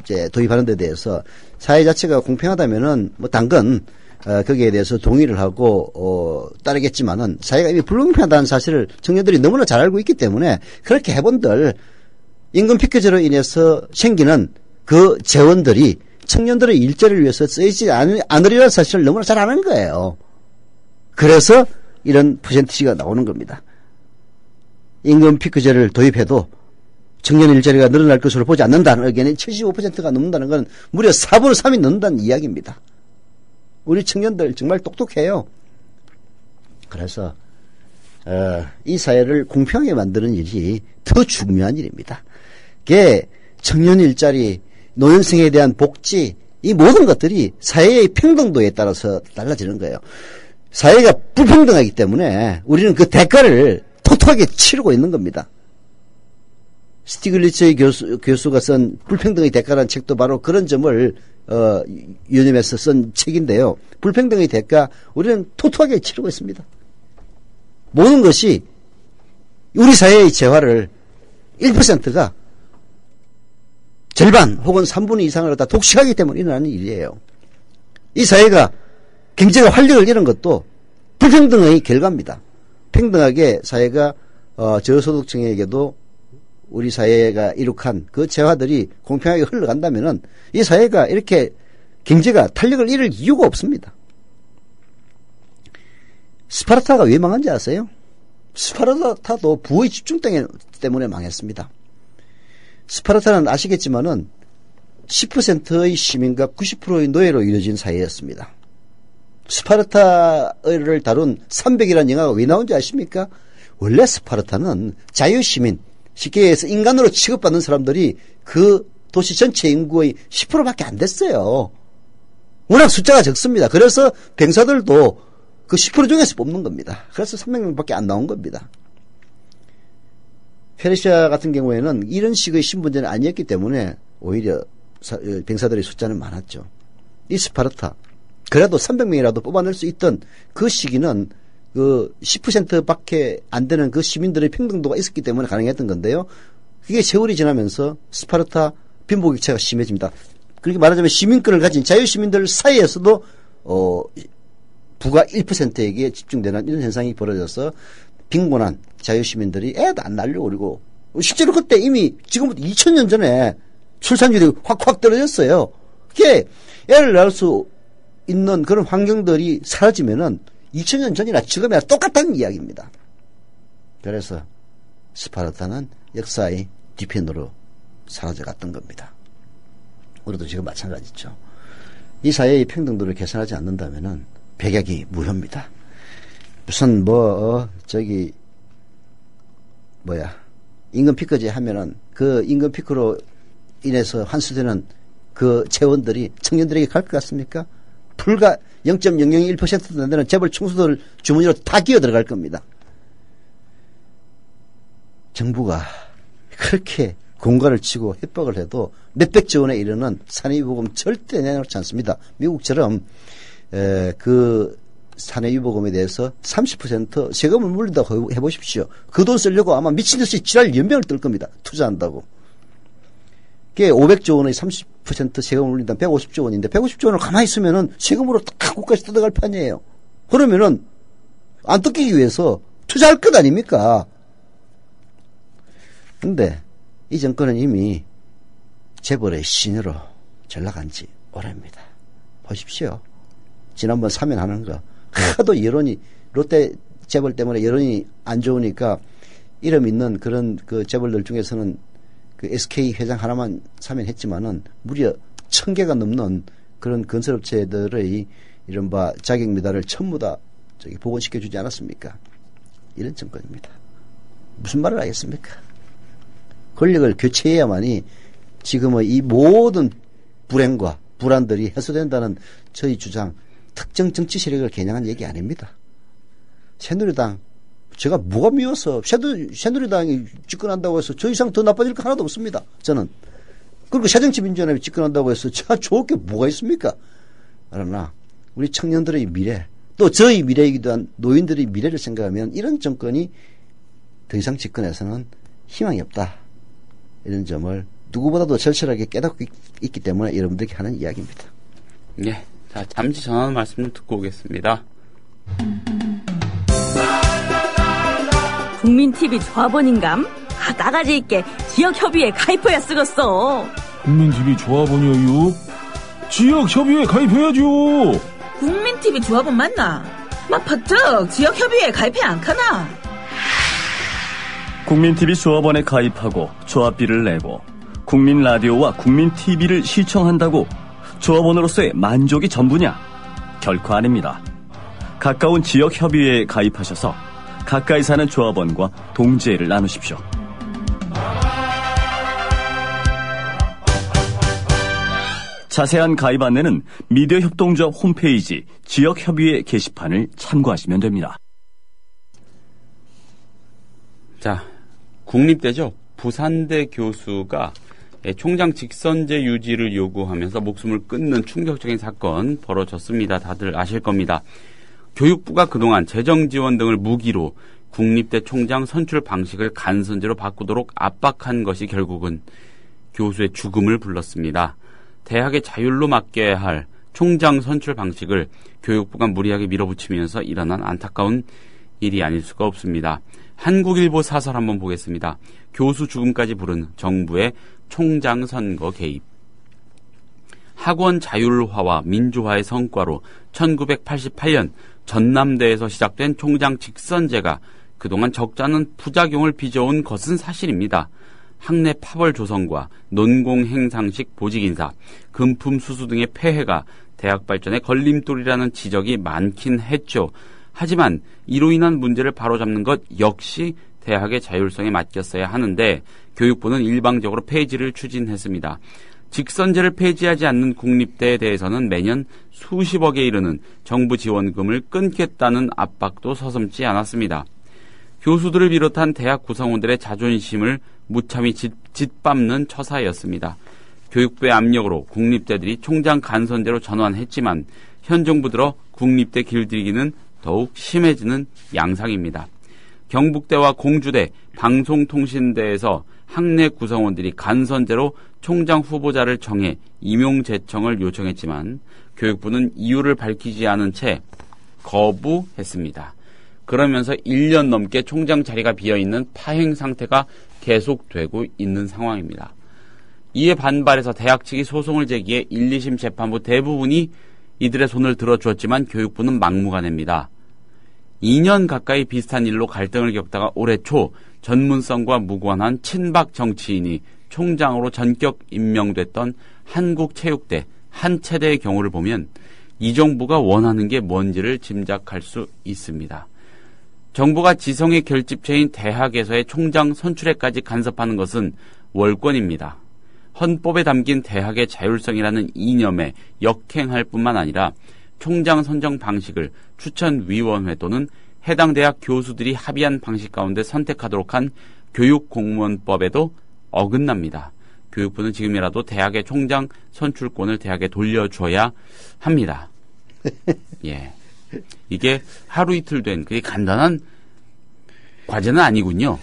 이제 도입하는 데 대해서 사회 자체가 공평하다면은 뭐 당근 거기에 대해서 동의를 하고 따르겠지만은 사회가 이미 불공평하다는 사실을 청년들이 너무나 잘 알고 있기 때문에 그렇게 해본들 임금 피크제로 인해서 생기는 그 재원들이 청년들의 일자리를 위해서 쓰이지 않으리라는 사실을 너무나 잘 아는 거예요. 그래서 이런 퍼센티지가 나오는 겁니다. 임금 피크제를 도입해도 청년 일자리가 늘어날 것으로 보지 않는다는 의견이 75%가 넘는다는 건 무려 4분의 3이 넘는다는 이야기입니다. 우리 청년들 정말 똑똑해요. 그래서 이 사회를 공평하게 만드는 일이 더 중요한 일입니다. 그게 청년 일자리, 노년층에 대한 복지, 이 모든 것들이 사회의 평등도에 따라서 달라지는 거예요. 사회가 불평등하기 때문에 우리는 그 대가를 토토하게 치르고 있는 겁니다. 스티글리츠의 교수가 쓴 불평등의 대가라는 책도 바로 그런 점을 유념해서 쓴 책인데요. 불평등의 대가 우리는 토토하게 치르고 있습니다. 모든 것이 우리 사회의 재화를 1%가 절반 혹은 3분의 이상을 갖다 독식하기 때문에 일어나는 일이에요. 이 사회가 경제가 활력을 잃은 것도 불평등의 결과입니다. 평등하게 사회가 저소득층에게도 우리 사회가 이룩한 그 재화들이 공평하게 흘러간다면은 이 사회가 이렇게 경제가 탄력을 잃을 이유가 없습니다. 스파르타가 왜 망한지 아세요? 스파르타도 부의 집중 때문에 망했습니다. 스파르타는 아시겠지만은 10%의 시민과 90%의 노예로 이루어진 사회였습니다. 스파르타를 다룬 300이라는 영화가 왜 나온지 아십니까? 원래 스파르타는 자유시민, 쉽게 해서 인간으로 취급받는 사람들이 그 도시 전체 인구의 10%밖에 안 됐어요. 워낙 숫자가 적습니다. 그래서 병사들도 그 10% 중에서 뽑는 겁니다. 그래서 300명밖에 안 나온 겁니다. 페르시아 같은 경우에는 이런 식의 신분제는 아니었기 때문에 오히려 병사들의 숫자는 많았죠. 이 스파르타 그래도 300명이라도 뽑아낼 수 있던 그 시기는 그 10%밖에 안 되는 그 시민들의 평등도가 있었기 때문에 가능했던 건데요. 그게 세월이 지나면서 스파르타 빈부격차가 심해집니다. 그렇게 말하자면 시민권을 가진 자유시민들 사이에서도 부가 1%에게 집중되는 이런 현상이 벌어져서 빈곤한 자유시민들이 애도 안 날려고 그러고 실제로 그때 이미 지금부터 2000년 전에 출산율이 확 떨어졌어요. 그게 애를 낳을 수 있는 그런 환경들이 사라지면은 2000년 전이나 지금이나 똑같다는 이야기입니다. 그래서 스파르타는 역사의 뒤편으로 사라져갔던 겁니다. 우리도 지금 마찬가지죠. 이 사회의 평등도를 개선하지 않는다면은 백약이 무효입니다. 무슨 임금 피크제 하면은 그 임금 피크로 인해서 환수되는 그 재원들이 청년들에게 갈 것 같습니까? 불과 0.001%도 안 되는 재벌 총수들 주머니로 다 기어 들어갈 겁니다. 정부가 그렇게 공갈을 치고 협박을 해도 몇백조 원에 이르는 산해유보금 절대 내놓지 않습니다. 미국처럼 그 산해유보금에 대해서 30% 세금을 물린다고 해보십시오. 그 돈 쓰려고 아마 미친듯이 지랄 연병을 떨 겁니다. 투자한다고. 그게 500조 원의 30% 세금을 물린다면 150조 원인데 150조 원을 가만히 있으면은 세금으로 다 국가에서 뜯어갈 판이에요. 그러면은 안 뜯기기 위해서 투자할 것 아닙니까? 근데 이 정권은 이미 재벌의 신으로 전락한 지 오래입니다. 보십시오. 지난번 사면하는 거 하도 여론이 롯데 재벌 때문에 여론이 안 좋으니까 이름 있는 그런 그 재벌들 중에서는 그 SK 회장 하나만 사면했지만은 무려 1000개가 넘는 그런 건설업체들의 이른바 자격 미달을 전부 다 복원시켜 주지 않았습니까? 이런 정권입니다. 무슨 말을 하겠습니까? 권력을 교체해야만이 지금의 이 모든 불행과 불안들이 해소된다는 저희 주장, 특정 정치 세력을 겨냥한 얘기 아닙니다. 새누리당, 제가 뭐가 미워서 새누리당이 집권한다고 해서 저 이상 더 나빠질 거 하나도 없습니다. 저는. 그리고 새정치민주연합이 집권한다고 해서 제가 좋을 게 뭐가 있습니까? 그러나 우리 청년들의 미래, 또 저희 미래이기도 한 노인들의 미래를 생각하면 이런 정권이 더 이상 집권해서는 희망이 없다. 이런 점을 누구보다도 절실하게 깨닫고 있기 때문에 여러분들께 하는 이야기입니다.
네. 자, 잠시 전하는 말씀 좀 듣고 오겠습니다.
국민TV 조합원인감? 나가지 있게 지역협의회에 가입해야 쓰겠어.
국민TV 조합원이요? 지역협의회에 가입해야죠.
국민TV 조합원 맞나? 막 퍼뜩 지역협의회에 가입해 안 가나?
국민TV 조합원에 가입하고 조합비를 내고 국민라디오와 국민TV를 시청한다고 조합원으로서의 만족이 전부냐? 결코 아닙니다. 가까운 지역협의회에 가입하셔서 가까이 사는 조합원과 동지애를 나누십시오. 자세한 가입 안내는 미디어 협동조합 홈페이지 지역협의회 게시판을 참고하시면 됩니다.
자, 국립대죠. 부산대 교수가 총장 직선제 유지를 요구하면서 목숨을 끊는 충격적인 사건 벌어졌습니다. 다들 아실 겁니다. 교육부가 그동안 재정 지원 등을 무기로 국립대 총장 선출 방식을 간선제로 바꾸도록 압박한 것이 결국은 교수의 죽음을 불렀습니다. 대학의 자율로 맡겨야 할 총장 선출 방식을 교육부가 무리하게 밀어붙이면서 일어난 안타까운 일이 아닐 수가 없습니다. 한국일보 사설 한번 보겠습니다. 교수 죽음까지 부른 정부의 총장 선거 개입. 학원 자율화와 민주화의 성과로 1988년 전남대에서 시작된 총장 직선제가 그동안 적잖은 부작용을 빚어온 것은 사실입니다. 학내 파벌 조성과 논공 행상식 보직 인사, 금품 수수 등의 폐해가 대학 발전의 걸림돌이라는 지적이 많긴 했죠. 하지만 이로 인한 문제를 바로잡는 것 역시 대학의 자율성에 맡겼어야 하는데 교육부는 일방적으로 폐지를 추진했습니다. 직선제를 폐지하지 않는 국립대에 대해서는 매년 수십억에 이르는 정부 지원금을 끊겠다는 압박도 서슴지 않았습니다. 교수들을 비롯한 대학 구성원들의 자존심을 무참히 짓밟는 처사였습니다. 교육부의 압력으로 국립대들이 총장 간선제로 전환했지만 현 정부 들어 국립대 길들이기는 더욱 심해지는 양상입니다. 경북대와 공주대, 방송통신대에서 학내 구성원들이 간선제로 총장 후보자를 정해 임용 제청을 요청했지만 교육부는 이유를 밝히지 않은 채 거부했습니다. 그러면서 1년 넘게 총장 자리가 비어있는 파행 상태가 계속되고 있는 상황입니다. 이에 반발해서 대학 측이 소송을 제기해 1, 2심 재판부 대부분이 이들의 손을 들어주었지만 교육부는 막무가내입니다. 2년 가까이 비슷한 일로 갈등을 겪다가 올해 초 전문성과 무관한 친박 정치인이 총장으로 전격 임명됐던 한국체육대, 한체대의 경우를 보면 이 정부가 원하는 게 뭔지를 짐작할 수 있습니다. 정부가 지성의 결집체인 대학에서의 총장 선출에까지 간섭하는 것은 월권입니다. 헌법에 담긴 대학의 자율성이라는 이념에 역행할 뿐만 아니라 총장 선정 방식을 추천위원회 또는 해당 대학 교수들이 합의한 방식 가운데 선택하도록 한 교육공무원법에도 어긋납니다. 교육부는 지금이라도 대학의 총장 선출권을 대학에 돌려줘야 합니다. 예. 이게 하루 이틀 된 그게 간단한 과제는 아니군요.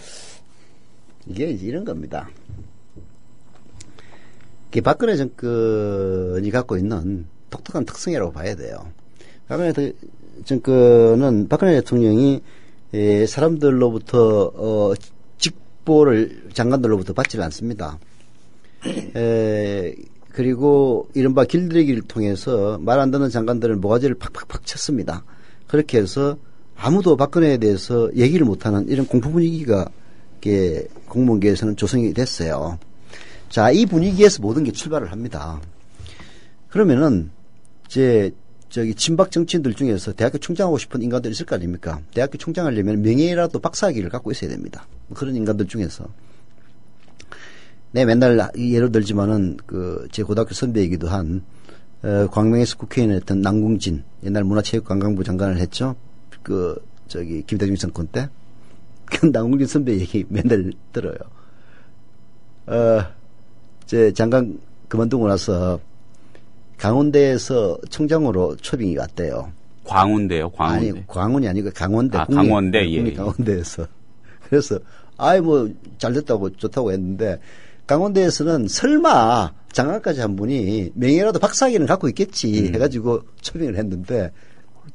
이게 이런 겁니다. 이게 박근혜 정권이 갖고 있는 독특한 특성이라고 봐야 돼요. 박근혜 정권은 박근혜 대통령이 사람들로부터 직보를 장관들로부터 받지를 않습니다. 그리고 이른바 길들이기를 통해서 말 안 듣는 장관들을 모가지를 팍팍팍 쳤습니다. 그렇게 해서 아무도 박근혜에 대해서 얘기를 못하는 이런 공포 분위기가 공무원계에서는 조성이 됐어요. 자, 이 분위기에서 모든 게 출발을 합니다. 그러면은 친박 정치인들 중에서 대학교 총장하고 싶은 인간들이 있을 거 아닙니까? 대학교 총장하려면 명예라도 박사학위를 갖고 있어야 됩니다. 그런 인간들 중에서. 네, 맨날 예를 들지만은 제 고등학교 선배이기도 한 광명에서 국회의원 했던 남궁진, 옛날 문화체육관광부 장관을 했죠. 김대중 정권 때. 그 남궁진 선배 얘기 맨날 들어요. 장관 그만두고 나서 강원대에서 총장으로 초빙이 왔대요.
광운대요, 광운대.
아니, 광운이 아니고 강원대.
강원대, 예.
강원대에서. 그래서, 잘 됐다고, 좋다고 했는데, 강원대에서는 설마 장관까지 한 분이 명예라도 박사학위는 갖고 있겠지 해가지고 초빙을 했는데,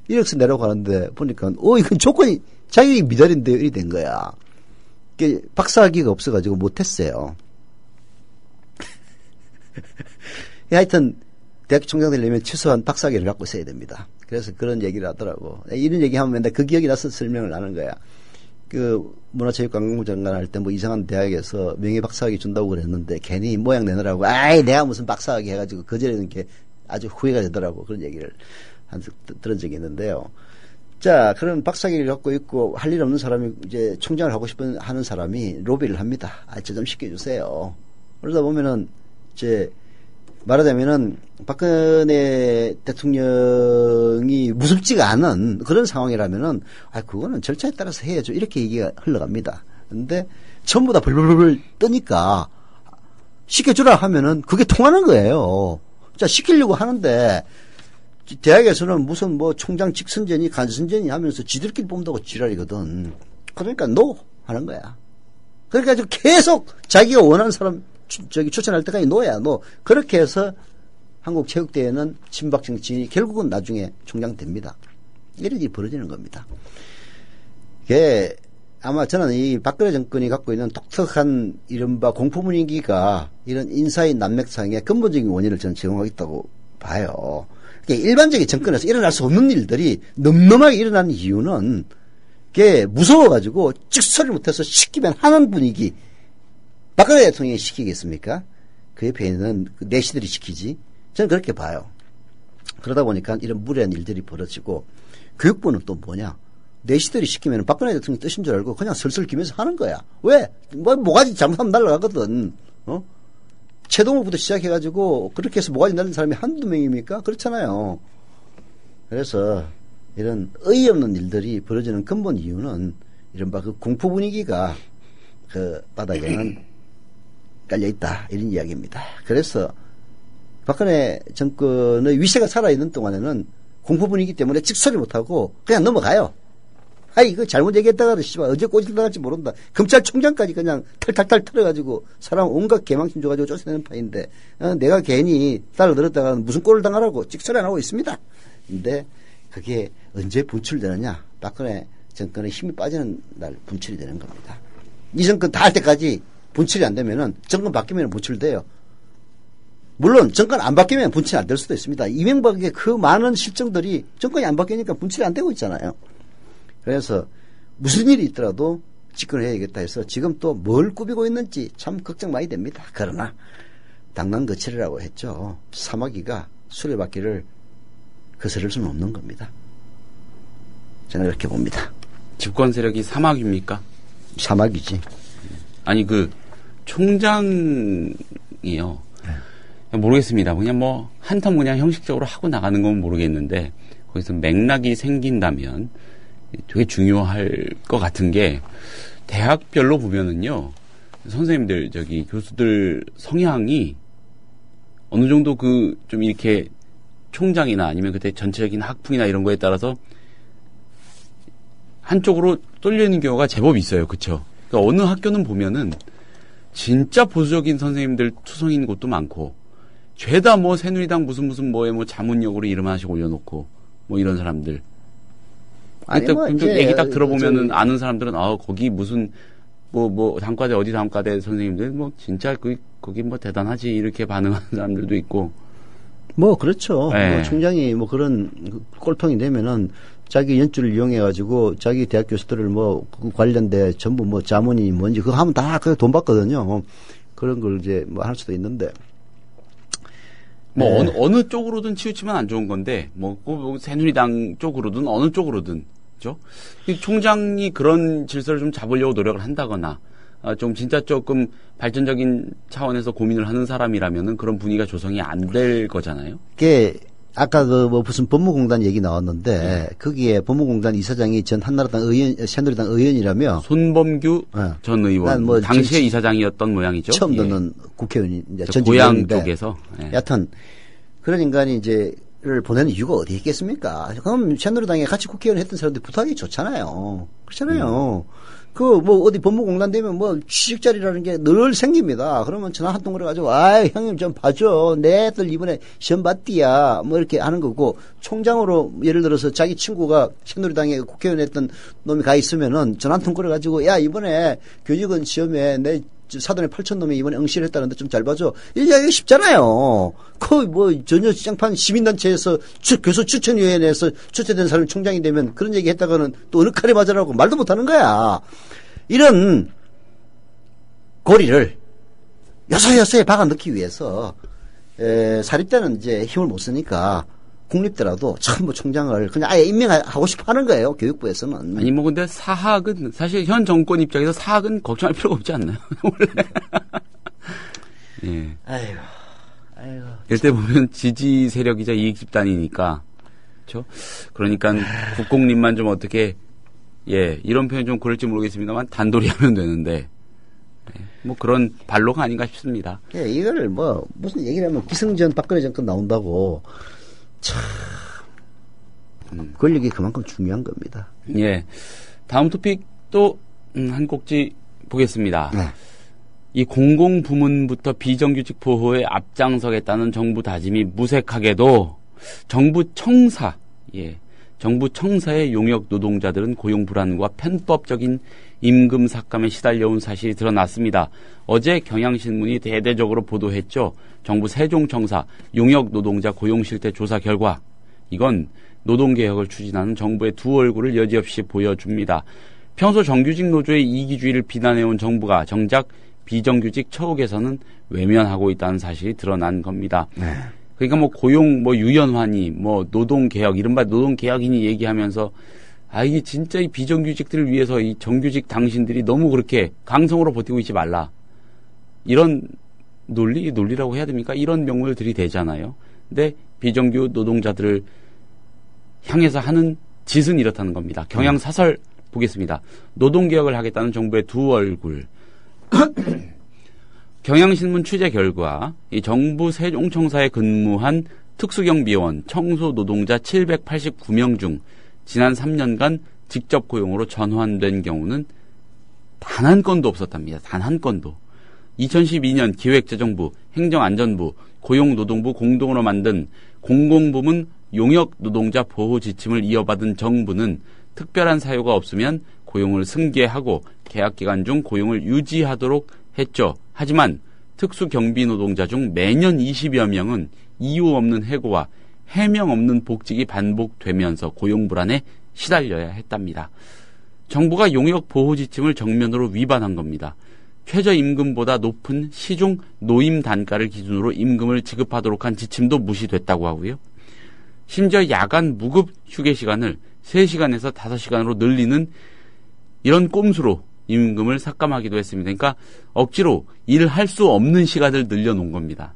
이력서 내라고 하는데, 보니까, 이건 조건이, 자격이 미달인데, 이리 된 거야. 박사학위가 없어가지고 못했어요. 하여튼, 대학 총장 되려면 최소한 박사학위를 갖고 있어야 됩니다. 그래서 그런 얘기를 하더라고. 이런 얘기하면 맨날 그 기억이 나서 설명을 하는 거야. 문화체육관광부 장관 할 때 이상한 대학에서 명예 박사학위 준다고 그랬는데 괜히 모양 내느라고 내가 무슨 박사학위 해가지고 거절하는 게 아주 후회가 되더라고. 그런 얘기를 들은 적이 있는데요. 자, 그럼 박사학위를 갖고 있고 할 일 없는 사람이 이제 총장을 하고 싶은 하는 사람이 로비를 합니다. 저 좀 시켜주세요. 그러다 보면은 말하자면은 박근혜 대통령이 무섭지가 않은 그런 상황이라면은 그거는 절차에 따라서 해야죠. 이렇게 얘기가 흘러갑니다. 근데 전부 다 벌벌벌 뜨니까 시켜주라 하면은 그게 통하는 거예요. 자, 시키려고 하는데 대학에서는 무슨 뭐 총장 직선제니 간선제니 하면서 지들끼리 뽑는다고 지랄이거든. 그러니까 노 하는 거야. 그러니까 계속 자기가 원하는 사람 추천할 때까지 노야 노. 그렇게 해서 한국체육대회는 친박정치인이 결국은 나중에 총장 됩니다. 이런 일이 벌어지는 겁니다. 이게 아마 저는 이 박근혜 정권이 갖고 있는 독특한 이른바 공포 분위기가 이런 인사의 난맥상의 근본적인 원인을 저는 제공하겠다고 봐요. 그러니까 일반적인 정권에서 일어날 수 없는 일들이 넘넘하게 일어나는 이유는 그게 무서워가지고 찍소리 못해서 시키면 하는 분위기. 박근혜 대통령이 시키겠습니까? 그 옆에 있는 그 내시들이 시키지. 저는 그렇게 봐요. 그러다 보니까 이런 무례한 일들이 벌어지고 교육부는 또 뭐냐. 내시들이 시키면 박근혜 대통령 뜻인 줄 알고 그냥 슬슬 기면서 하는 거야. 왜? 뭐가지 잘못하면 날아가거든. 최동호부터 시작해가지고 그렇게 해서 뭐가지 날린 사람이 한두 명입니까? 그렇잖아요. 그래서 이런 어이없는 일들이 벌어지는 근본 이유는 이른바 그 공포 분위기가 그 바닥에는 깔려있다. 이런 이야기입니다. 그래서 박근혜 정권의 위세가 살아있는 동안에는 공포 분위기 때문에 찍소리 못하고 그냥 넘어가요. 아이, 이거 잘못 얘기했다가, 씨발, 어제 꼬질당할지 모른다. 검찰총장까지 그냥 탈탈탈 털어가지고, 사람 온갖 개망신 줘가지고 쫓아내는 파인데, 내가 괜히 딸을 들었다가 무슨 꼴을 당하라고 찍소리 안 하고 있습니다. 근데, 그게 언제 분출되느냐? 박근혜 정권의 힘이 빠지는 날 분출이 되는 겁니다. 이 정권 다 할 때까지 분출이 안 되면은, 정권 바뀌면 분출돼요. 물론, 정권 안 바뀌면 분출이 안 될 수도 있습니다. 이명박의 그 많은 실정들이 정권이 안 바뀌니까 분출이 안 되고 있잖아요. 그래서 무슨 일이 있더라도 집권을 해야겠다 해서 지금 또 뭘 꾸미고 있는지 참 걱정 많이 됩니다. 그러나 당난거칠이라고 했죠. 사마귀가 수레바퀴를 거스를 수는 없는 겁니다. 저는 그렇게 봅니다.
집권 세력이 사마귀입니까?
사마귀지.
아니 그 총장이요. 모르겠습니다. 그냥 뭐 한텀 그냥 형식적으로 하고 나가는 건 모르겠는데 거기서 맥락이 생긴다면 되게 중요할 것 같은 게 대학별로 보면은요 선생님들 교수들 성향이 어느 정도 그 좀 이렇게 총장이나 아니면 그때 전체적인 학풍이나 이런 거에 따라서 한쪽으로 쏠려 있는 경우가 제법 있어요. 그렇죠? 그러니까 어느 학교는 보면은 진짜 보수적인 선생님들 투성인 곳도 많고 죄다 뭐 새누리당 무슨 뭐에 뭐 자문역으로 이름 하나씩 올려놓고 뭐 이런 사람들.
아니, 뭐
얘기 딱 들어보면은 아는 사람들은 거기 무슨 뭐 단과대 어디 단과대 선생님들 뭐 진짜 거기 뭐 대단하지 이렇게 반응하는 사람들도 있고.
뭐 그렇죠.
네.
뭐 총장이 뭐 그런 꼴통이 되면은 자기 연줄을 이용해 가지고 자기 대학 교수들을 뭐 그 관련돼 전부 뭐 자문이 뭔지 그거 하면 다 그게 돈 받거든요. 그런 걸 이제 뭐 할 수도 있는데.
뭐 어느 쪽으로든 치우치면 안 좋은 건데 뭐 새누리당 쪽으로든 어느 쪽으로든 그죠? 총장이 그런 질서를 좀 잡으려고 노력을 한다거나 좀 진짜 조금 발전적인 차원에서 고민을 하는 사람이라면은 그런 분위기가 조성이 안 될 거잖아요.
그게 아까 그 뭐 무슨 법무공단 얘기 나왔는데 거기에 법무공단 이사장이 전 한나라당 의원, 새누리당 의원이라며
손범규 전 의원
뭐
당시에 이사장이었던 모양이죠.
처음 듣는 국회의원이 이제 전
고향 쪽에서.
여하튼 그런 인간이 이제를 보내는 이유가 어디 있겠습니까? 그럼 새누리당에 같이 국회의원 했던 사람들이 부탁이 좋잖아요. 그렇잖아요. 그 뭐 어디 법무공단 되면 뭐 취직 자리라는 게 늘 생깁니다. 그러면 전화 한 통 걸어가지고 형님 좀 봐줘. 내 애들 이번에 시험 봤디야. 뭐 이렇게 하는 거고 총장으로 예를 들어서 자기 친구가 새누리당에 국회의원 했던 놈이 가 있으면은 전화 한 통 걸어가지고 야 이번에 교직원 시험에 내 사돈의 8,000놈이 이번에 응시를 했다는데 좀 잘 봐줘. 이야기가 쉽잖아요. 그 뭐 전혀 지장판 시민단체에서 교수 추천위원회에서 추천된 사람이 총장이 되면 그런 얘기 했다가는 또 어느 칼에 맞으라고 말도 못하는 거야. 이런 고리를 여서여서에 박아 넣기 위해서 사립대는 이제 힘을 못 쓰니까 국립대라도 전부 총장을 그냥 아예 임명하고 싶어 하는 거예요. 교육부에서는.
아니 뭐 근데 사학은 사실 현 정권 입장에서 사학은 걱정할 필요가 없지 않나요? 원래. 예.
아이고.
이때 보면 지지 세력이자 이익 집단이니까. 그렇죠? 그러니까 국공립만 좀 어떻게 이런 표현 좀 그럴지 모르겠습니다만 단돌이 하면 되는데 뭐 그런 반로가 아닌가 싶습니다.
예, 이걸 뭐 무슨 얘기를 하면 기승전 박근혜 정권 나온다고 참 권력이 그만큼 중요한 겁니다.
예, 다음 토픽 또 한 꼭지 보겠습니다.
네.
이 공공부문부터 비정규직 보호에 앞장서겠다는 정부 다짐이 무색하게도 정부 청사, 정부 청사의 용역 노동자들은 고용 불안과 편법적인 임금 삭감에 시달려온 사실이 드러났습니다. 어제 경향신문이 대대적으로 보도했죠. 정부 세종청사 용역 노동자 고용 실태 조사 결과 이건 노동개혁을 추진하는 정부의 두 얼굴을 여지없이 보여줍니다. 평소 정규직 노조의 이기주의를 비난해온 정부가 정작 비정규직 처우에서는 외면하고 있다는 사실이 드러난 겁니다.
네.
그러니까 뭐 고용, 뭐 유연화니, 뭐 노동개혁, 이른바 노동개혁이니 얘기하면서 이게 진짜 이 비정규직들을 위해서 이 정규직 당신들이 너무 그렇게 강성으로 버티고 있지 말라. 이런 논리라고 해야 됩니까? 이런 명분을 들이대잖아요. 근데 비정규 노동자들을 향해서 하는 짓은 이렇다는 겁니다. 경향사설 보겠습니다. 노동개혁을 하겠다는 정부의 두 얼굴. 경향신문 취재 결과 이 정부 세종청사에 근무한 특수경비원, 청소노동자 789명 중 지난 3년간 직접 고용으로 전환된 경우는 단 한 건도 없었답니다. 단 한 건도. 2012년 기획재정부, 행정안전부, 고용노동부 공동으로 만든 공공부문 용역노동자 보호 지침을 이어받은 정부는 특별한 사유가 없으면 고용을 승계하고 계약기간 중 고용을 유지하도록 했죠. 하지만 특수경비 노동자 중 매년 20여 명은 이유 없는 해고와 해명 없는 복직이 반복되면서 고용 불안에 시달려야 했답니다. 정부가 용역 보호 지침을 정면으로 위반한 겁니다. 최저임금보다 높은 시중 노임 단가를 기준으로 임금을 지급하도록 한 지침도 무시됐다고 하고요. 심지어 야간 무급 휴게 시간을 3시간에서 5시간으로 늘리는 이런 꼼수로 임금을 삭감하기도 했습니다. 그러니까 억지로 일할 수 없는 시간을 늘려놓은 겁니다.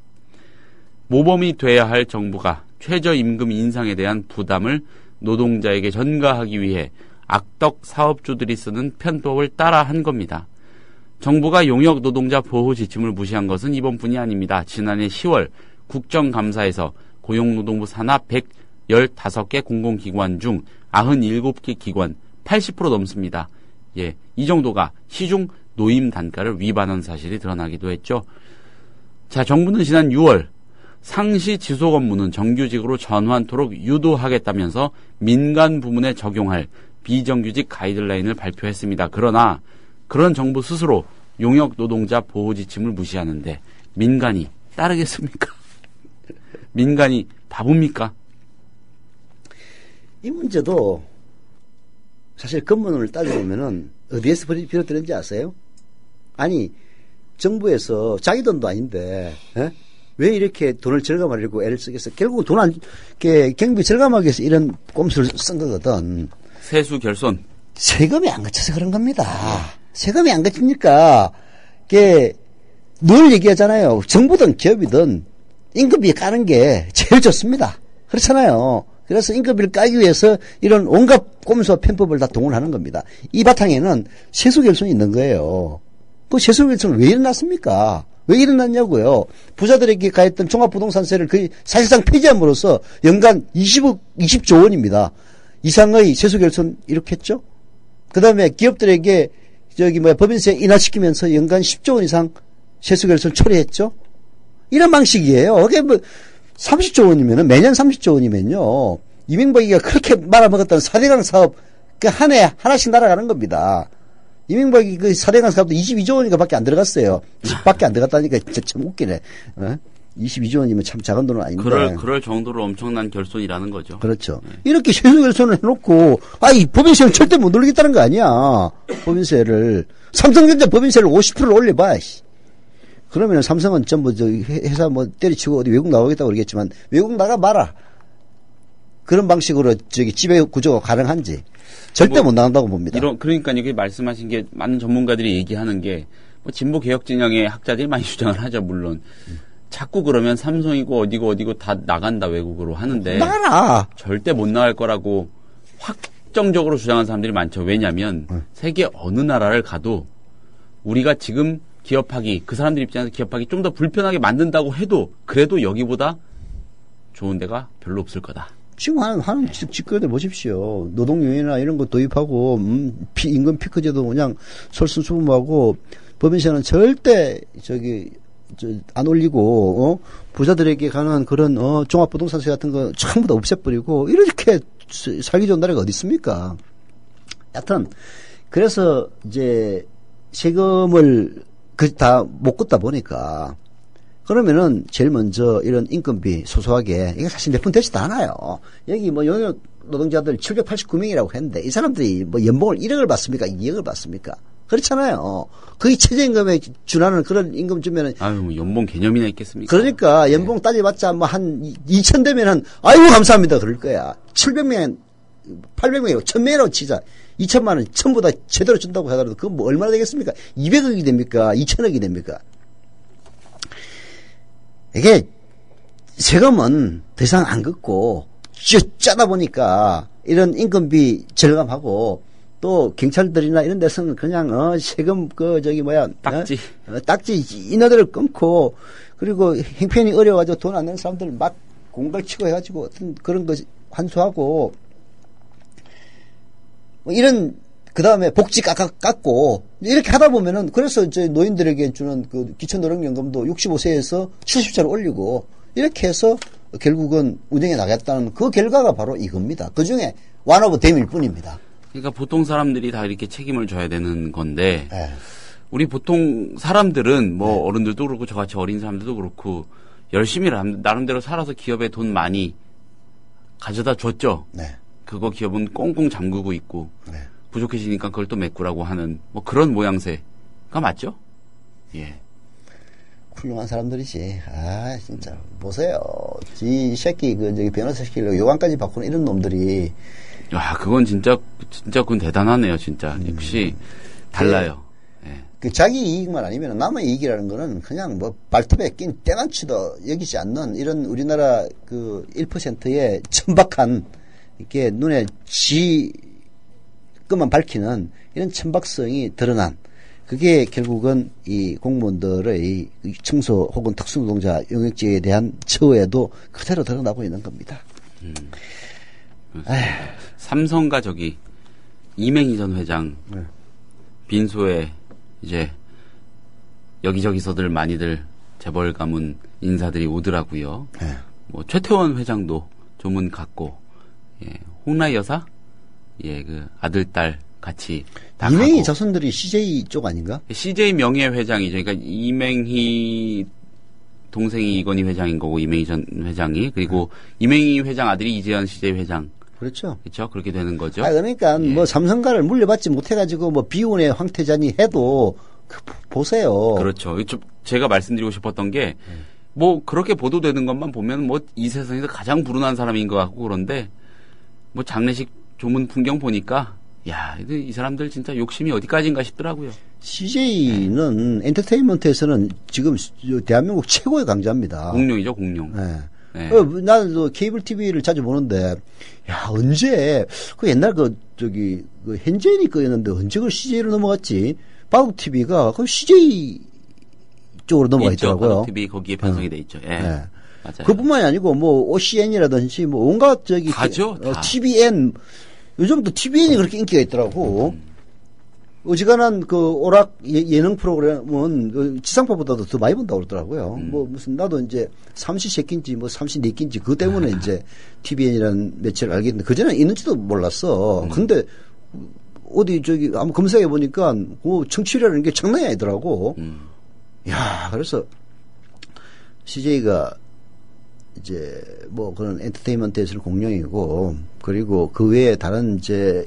모범이 돼야 할 정부가 최저임금 인상에 대한 부담을 노동자에게 전가하기 위해 악덕 사업주들이 쓰는 편법을 따라한 겁니다. 정부가 용역 노동자 보호 지침을 무시한 것은 이번뿐이 아닙니다. 지난해 10월 국정감사에서 고용노동부 산하 115개 공공기관 중 97개 기관 80% 넘습니다. 이 정도가 시중 노임 단가를 위반한 사실이 드러나기도 했죠. 자, 정부는 지난 6월 상시 지속 업무는 정규직으로 전환토록 유도하겠다면서 민간 부문에 적용할 비정규직 가이드라인을 발표했습니다. 그러나 그런 정부 스스로 용역 노동자 보호 지침을 무시하는데 민간이 따르겠습니까? 민간이 바보입니까?
이 문제도 사실 근본을 따져보면은 어디에서 비롯되는지 아세요? 아니 정부에서 자기 돈도 아닌데 왜 이렇게 돈을 절감하려고 애를 쓰겠어? 결국 돈 안 경비 절감하기 위해서 이런 꼼수를 쓴 거거든.
세수 결손.
세금이 안 거쳐서 그런 겁니다. 세금이 안 거치니까 늘 얘기하잖아요. 정부든 기업이든 임금비 까는 게 제일 좋습니다. 그렇잖아요. 그래서 임금비를 까기 위해서 이런 온갖 꼼수와 편법을 다 동원하는 겁니다. 이 바탕에는 세수결손이 있는 거예요. 그 세수결손은 왜 일어났습니까? 왜 일어났냐고요. 부자들에게 가했던 종합부동산세를 거의 사실상 폐지함으로써 연간 20조 원입니다. 이상의 세수결손 일으켰죠. 그 다음에 기업들에게 법인세 인하시키면서 연간 10조 원 이상 세수결손 처리했죠. 이런 방식이에요. 그게 30조 원이면은 매년 30조 원이면요. 이명박이가 그렇게 말아먹었던 4대강 사업 한 해 하나씩 날아가는 겁니다. 이명박이 그 4대강 사업도 22조 원인가 밖에 안 들어갔어요. 10밖에 안 들어갔다니까 진짜 참 웃기네. 22조 원이면 참 작은 돈은 아닌데.
그럴 정도로 엄청난 결손이라는 거죠.
그렇죠. 이렇게 세수 결손을 해놓고 법인세를 절대 못 올리겠다는 거 아니야. 법인세를. 삼성전자 법인세를 50% 올려봐. 그러면 삼성은 전부 회사 때려치고 어디 외국 나가겠다고 그러겠지만 외국 나가 봐라. 그런 방식으로 지배 구조가 가능한지 절대 못 나간다고 봅니다.
그러니까 이게 말씀하신 게 많은 전문가들이 얘기하는 게 진보 개혁 진영의 학자들이 많이 주장을 하죠. 물론 자꾸 그러면 삼성이고 어디고 다 나간다 외국으로 하는데
나가라.
절대 못 나갈 거라고 확정적으로 주장하는 사람들이 많죠. 왜냐하면 세계 어느 나라를 가도 우리가 지금 기업하기, 그 사람들 입장에서 기업하기 좀 더 불편하게 만든다고 해도 그래도 여기보다 좋은 데가 별로 없을 거다.
지금 하는 짓거리들 보십시오. 노동요인이나 이런 거 도입하고, 임금 피크제도 그냥 솔선수범하고, 법인세는 절대, 안 올리고, 부자들에게 가는 그런, 종합부동산세 같은 거 전부 다 없애버리고, 이렇게 살기 좋은 나라가 어디 있습니까? 여하튼, 그래서, 이제, 세금을, 다 못 걷다 보니까, 그러면은 제일 먼저 이런 인건비 소소하게 이게 사실 몇 푼 되지도 않아요. 여기 뭐 영역 노동자들 789명이라고 했는데 이 사람들이 뭐 연봉을 1억을 받습니까? 2억을 받습니까? 그렇잖아요. 거의 최저임금에 준하는 그런 임금 주면은
아유 뭐 연봉 개념이나 있겠습니까?
그러니까 연봉 따져봤자 뭐 한 2천 되면은 아이고 감사합니다 그럴 거야. 700명 800명이라고 1000명이라고 치자. 2천만 원 전부 다 제대로 준다고 하더라도 그건 뭐 얼마나 되겠습니까? 200억이 됩니까? 2천억이 됩니까? 이게 세금은 더 이상 안 걷고 짜다 보니까 이런 인건비 절감하고 또 경찰들이나 이런 데서는 그냥 세금
딱지
딱지 인하들을 끊고 그리고 형편이 어려워가지고 돈 안 내는 사람들 막 공갈치고 해가지고 어떤 그런 거 환수하고 뭐 이런 그 다음에 복지 깎고 이렇게 하다 보면은 그래서 이제 노인들에게 주는 그 기초노령연금도 65세에서 70세로 올리고 이렇게 해서 결국은 운영해 나갔다는 그 결과가 바로 이겁니다. 그 중에 one of them일 뿐입니다.
그러니까 보통 사람들이 다 이렇게 책임을 져야 되는 건데 우리 보통 사람들은 뭐 어른들도 그렇고 저같이 어린 사람들도 그렇고 열심히 나름대로 살아서 기업에 돈 많이 가져다 줬죠. 그거 기업은 꽁꽁 잠그고 있고 부족해지니까 그걸 또 메꾸라고 하는 뭐 그런 모양새가 맞죠? 예.
훌륭한 사람들이지. 아 진짜 보세요. 이 새끼 변호사 시키려고 요강까지 바꾸는 이런 놈들이.
야 그건 진짜 그건 대단하네요. 진짜 역시 달라요. 예.
그 자기 이익만 아니면 남의 이익이라는 거는 그냥 뭐 발톱에 낀 때만치도 여기지 않는 이런 우리나라 그 1%의 천박한 이렇게 눈에 것만 밝히는 이런 천박성이 드러난 그게 결국은 이 공무원들의 청소 혹은 특수노동자 영역제에 대한 처우에도 그대로 드러나고 있는 겁니다.
삼성과 이맹희 전 회장 빈소에 이제 여기저기서들 많이들 재벌 가문 인사들이 오더라고요. 뭐 최태원 회장도 조문 갔고 홍라희 여사 그 아들, 딸 같이 다
이맹희
가고.
자손들이 CJ 쪽 아닌가?
CJ 명예회장이죠. 그러니까 이맹희 동생이 이건희 회장인 거고 이맹희 전 회장이 그리고 이맹희 회장 아들이 이재현 CJ 회장.
그렇죠.
그렇죠. 그렇게 되는 거죠.
그러니까 뭐 삼성가를 물려받지 못해가지고 뭐 비운의 황태자니 해도 보세요.
그렇죠. 제가 말씀드리고 싶었던 게 뭐 그렇게 보도되는 것만 보면 뭐 이 세상에서 가장 불운한 사람인 것 같고 그런데 뭐 장례식 조문 풍경 보니까 야, 이 사람들 진짜 욕심이 어디까지인가 싶더라고요.
CJ는 엔터테인먼트에서는 지금 대한민국 최고의 강자입니다.
공룡이죠, 공룡.
네. 나는 케이블 TV를 자주 보는데, 야, 언제, 옛날 현재인이 거였는데 언제 그 CJ로 넘어갔지? 바둑 TV가 그 CJ 쪽으로 넘어가 있더라고요.
바둑 TV 거기에 편성이 돼 있죠. 예. 네. 맞아요.
그뿐만이 아니고 뭐 OCN이라든지 뭐 온갖
가죠.
TVN 요즘도 TVN이 그렇게 인기가 있더라고. 어지간한 그 오락 예능 프로그램은 지상파보다도 더 많이 본다고 그러더라고요. 뭐 무슨 나도 이제 삼시세끼인지 뭐 삼시네끼인지 그것 때문에 이제 TVN이라는 매체를 알겠는데 그전에 있는지도 몰랐어. 근데 어디 한번 검색해 보니까 그 청취율이라는 게 장난이 아니더라고. 야, 그래서 CJ가 이제 뭐 그런 엔터테인먼트에서는 공룡이고 그리고 그 외에 다른 이제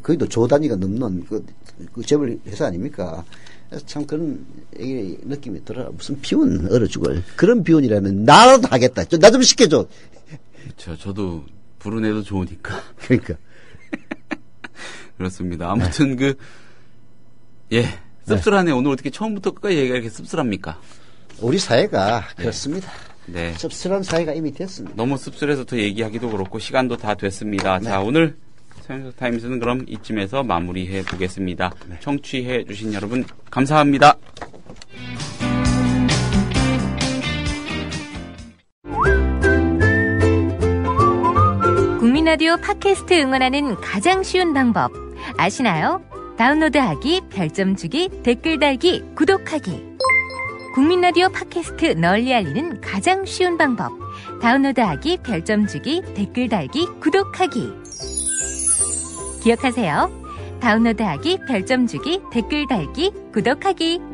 거기도 조 단위가 넘는 그 재벌 회사 아닙니까? 그래서 참 그런 느낌이 들어. 무슨 비운 얼어 죽을 그런 비운이라면 나라도 하겠다. 나 좀 시켜줘.
그렇죠. 저도 부른 애도 좋으니까.
그러니까
그렇습니다. 아무튼 씁쓸하네. 오늘 어떻게 처음부터 끝까지 얘기가 이렇게 씁쓸합니까?
우리 사회가 그렇습니다.
네.
씁쓸한 사회가 이미 됐습니다.
너무 씁쓸해서 더 얘기하기도 그렇고 시간도 다 됐습니다. 네. 자, 오늘 서영석 타임스는 그럼 이쯤에서 마무리해 보겠습니다. 네. 청취해 주신 여러분 감사합니다.
국민라디오 팟캐스트 응원하는 가장 쉬운 방법 아시나요? 다운로드하기, 별점 주기, 댓글 달기, 구독하기. 국민라디오 팟캐스트 널리 알리는 가장 쉬운 방법. 다운로드하기, 별점 주기, 댓글 달기, 구독하기. 기억하세요. 다운로드하기, 별점 주기, 댓글 달기, 구독하기.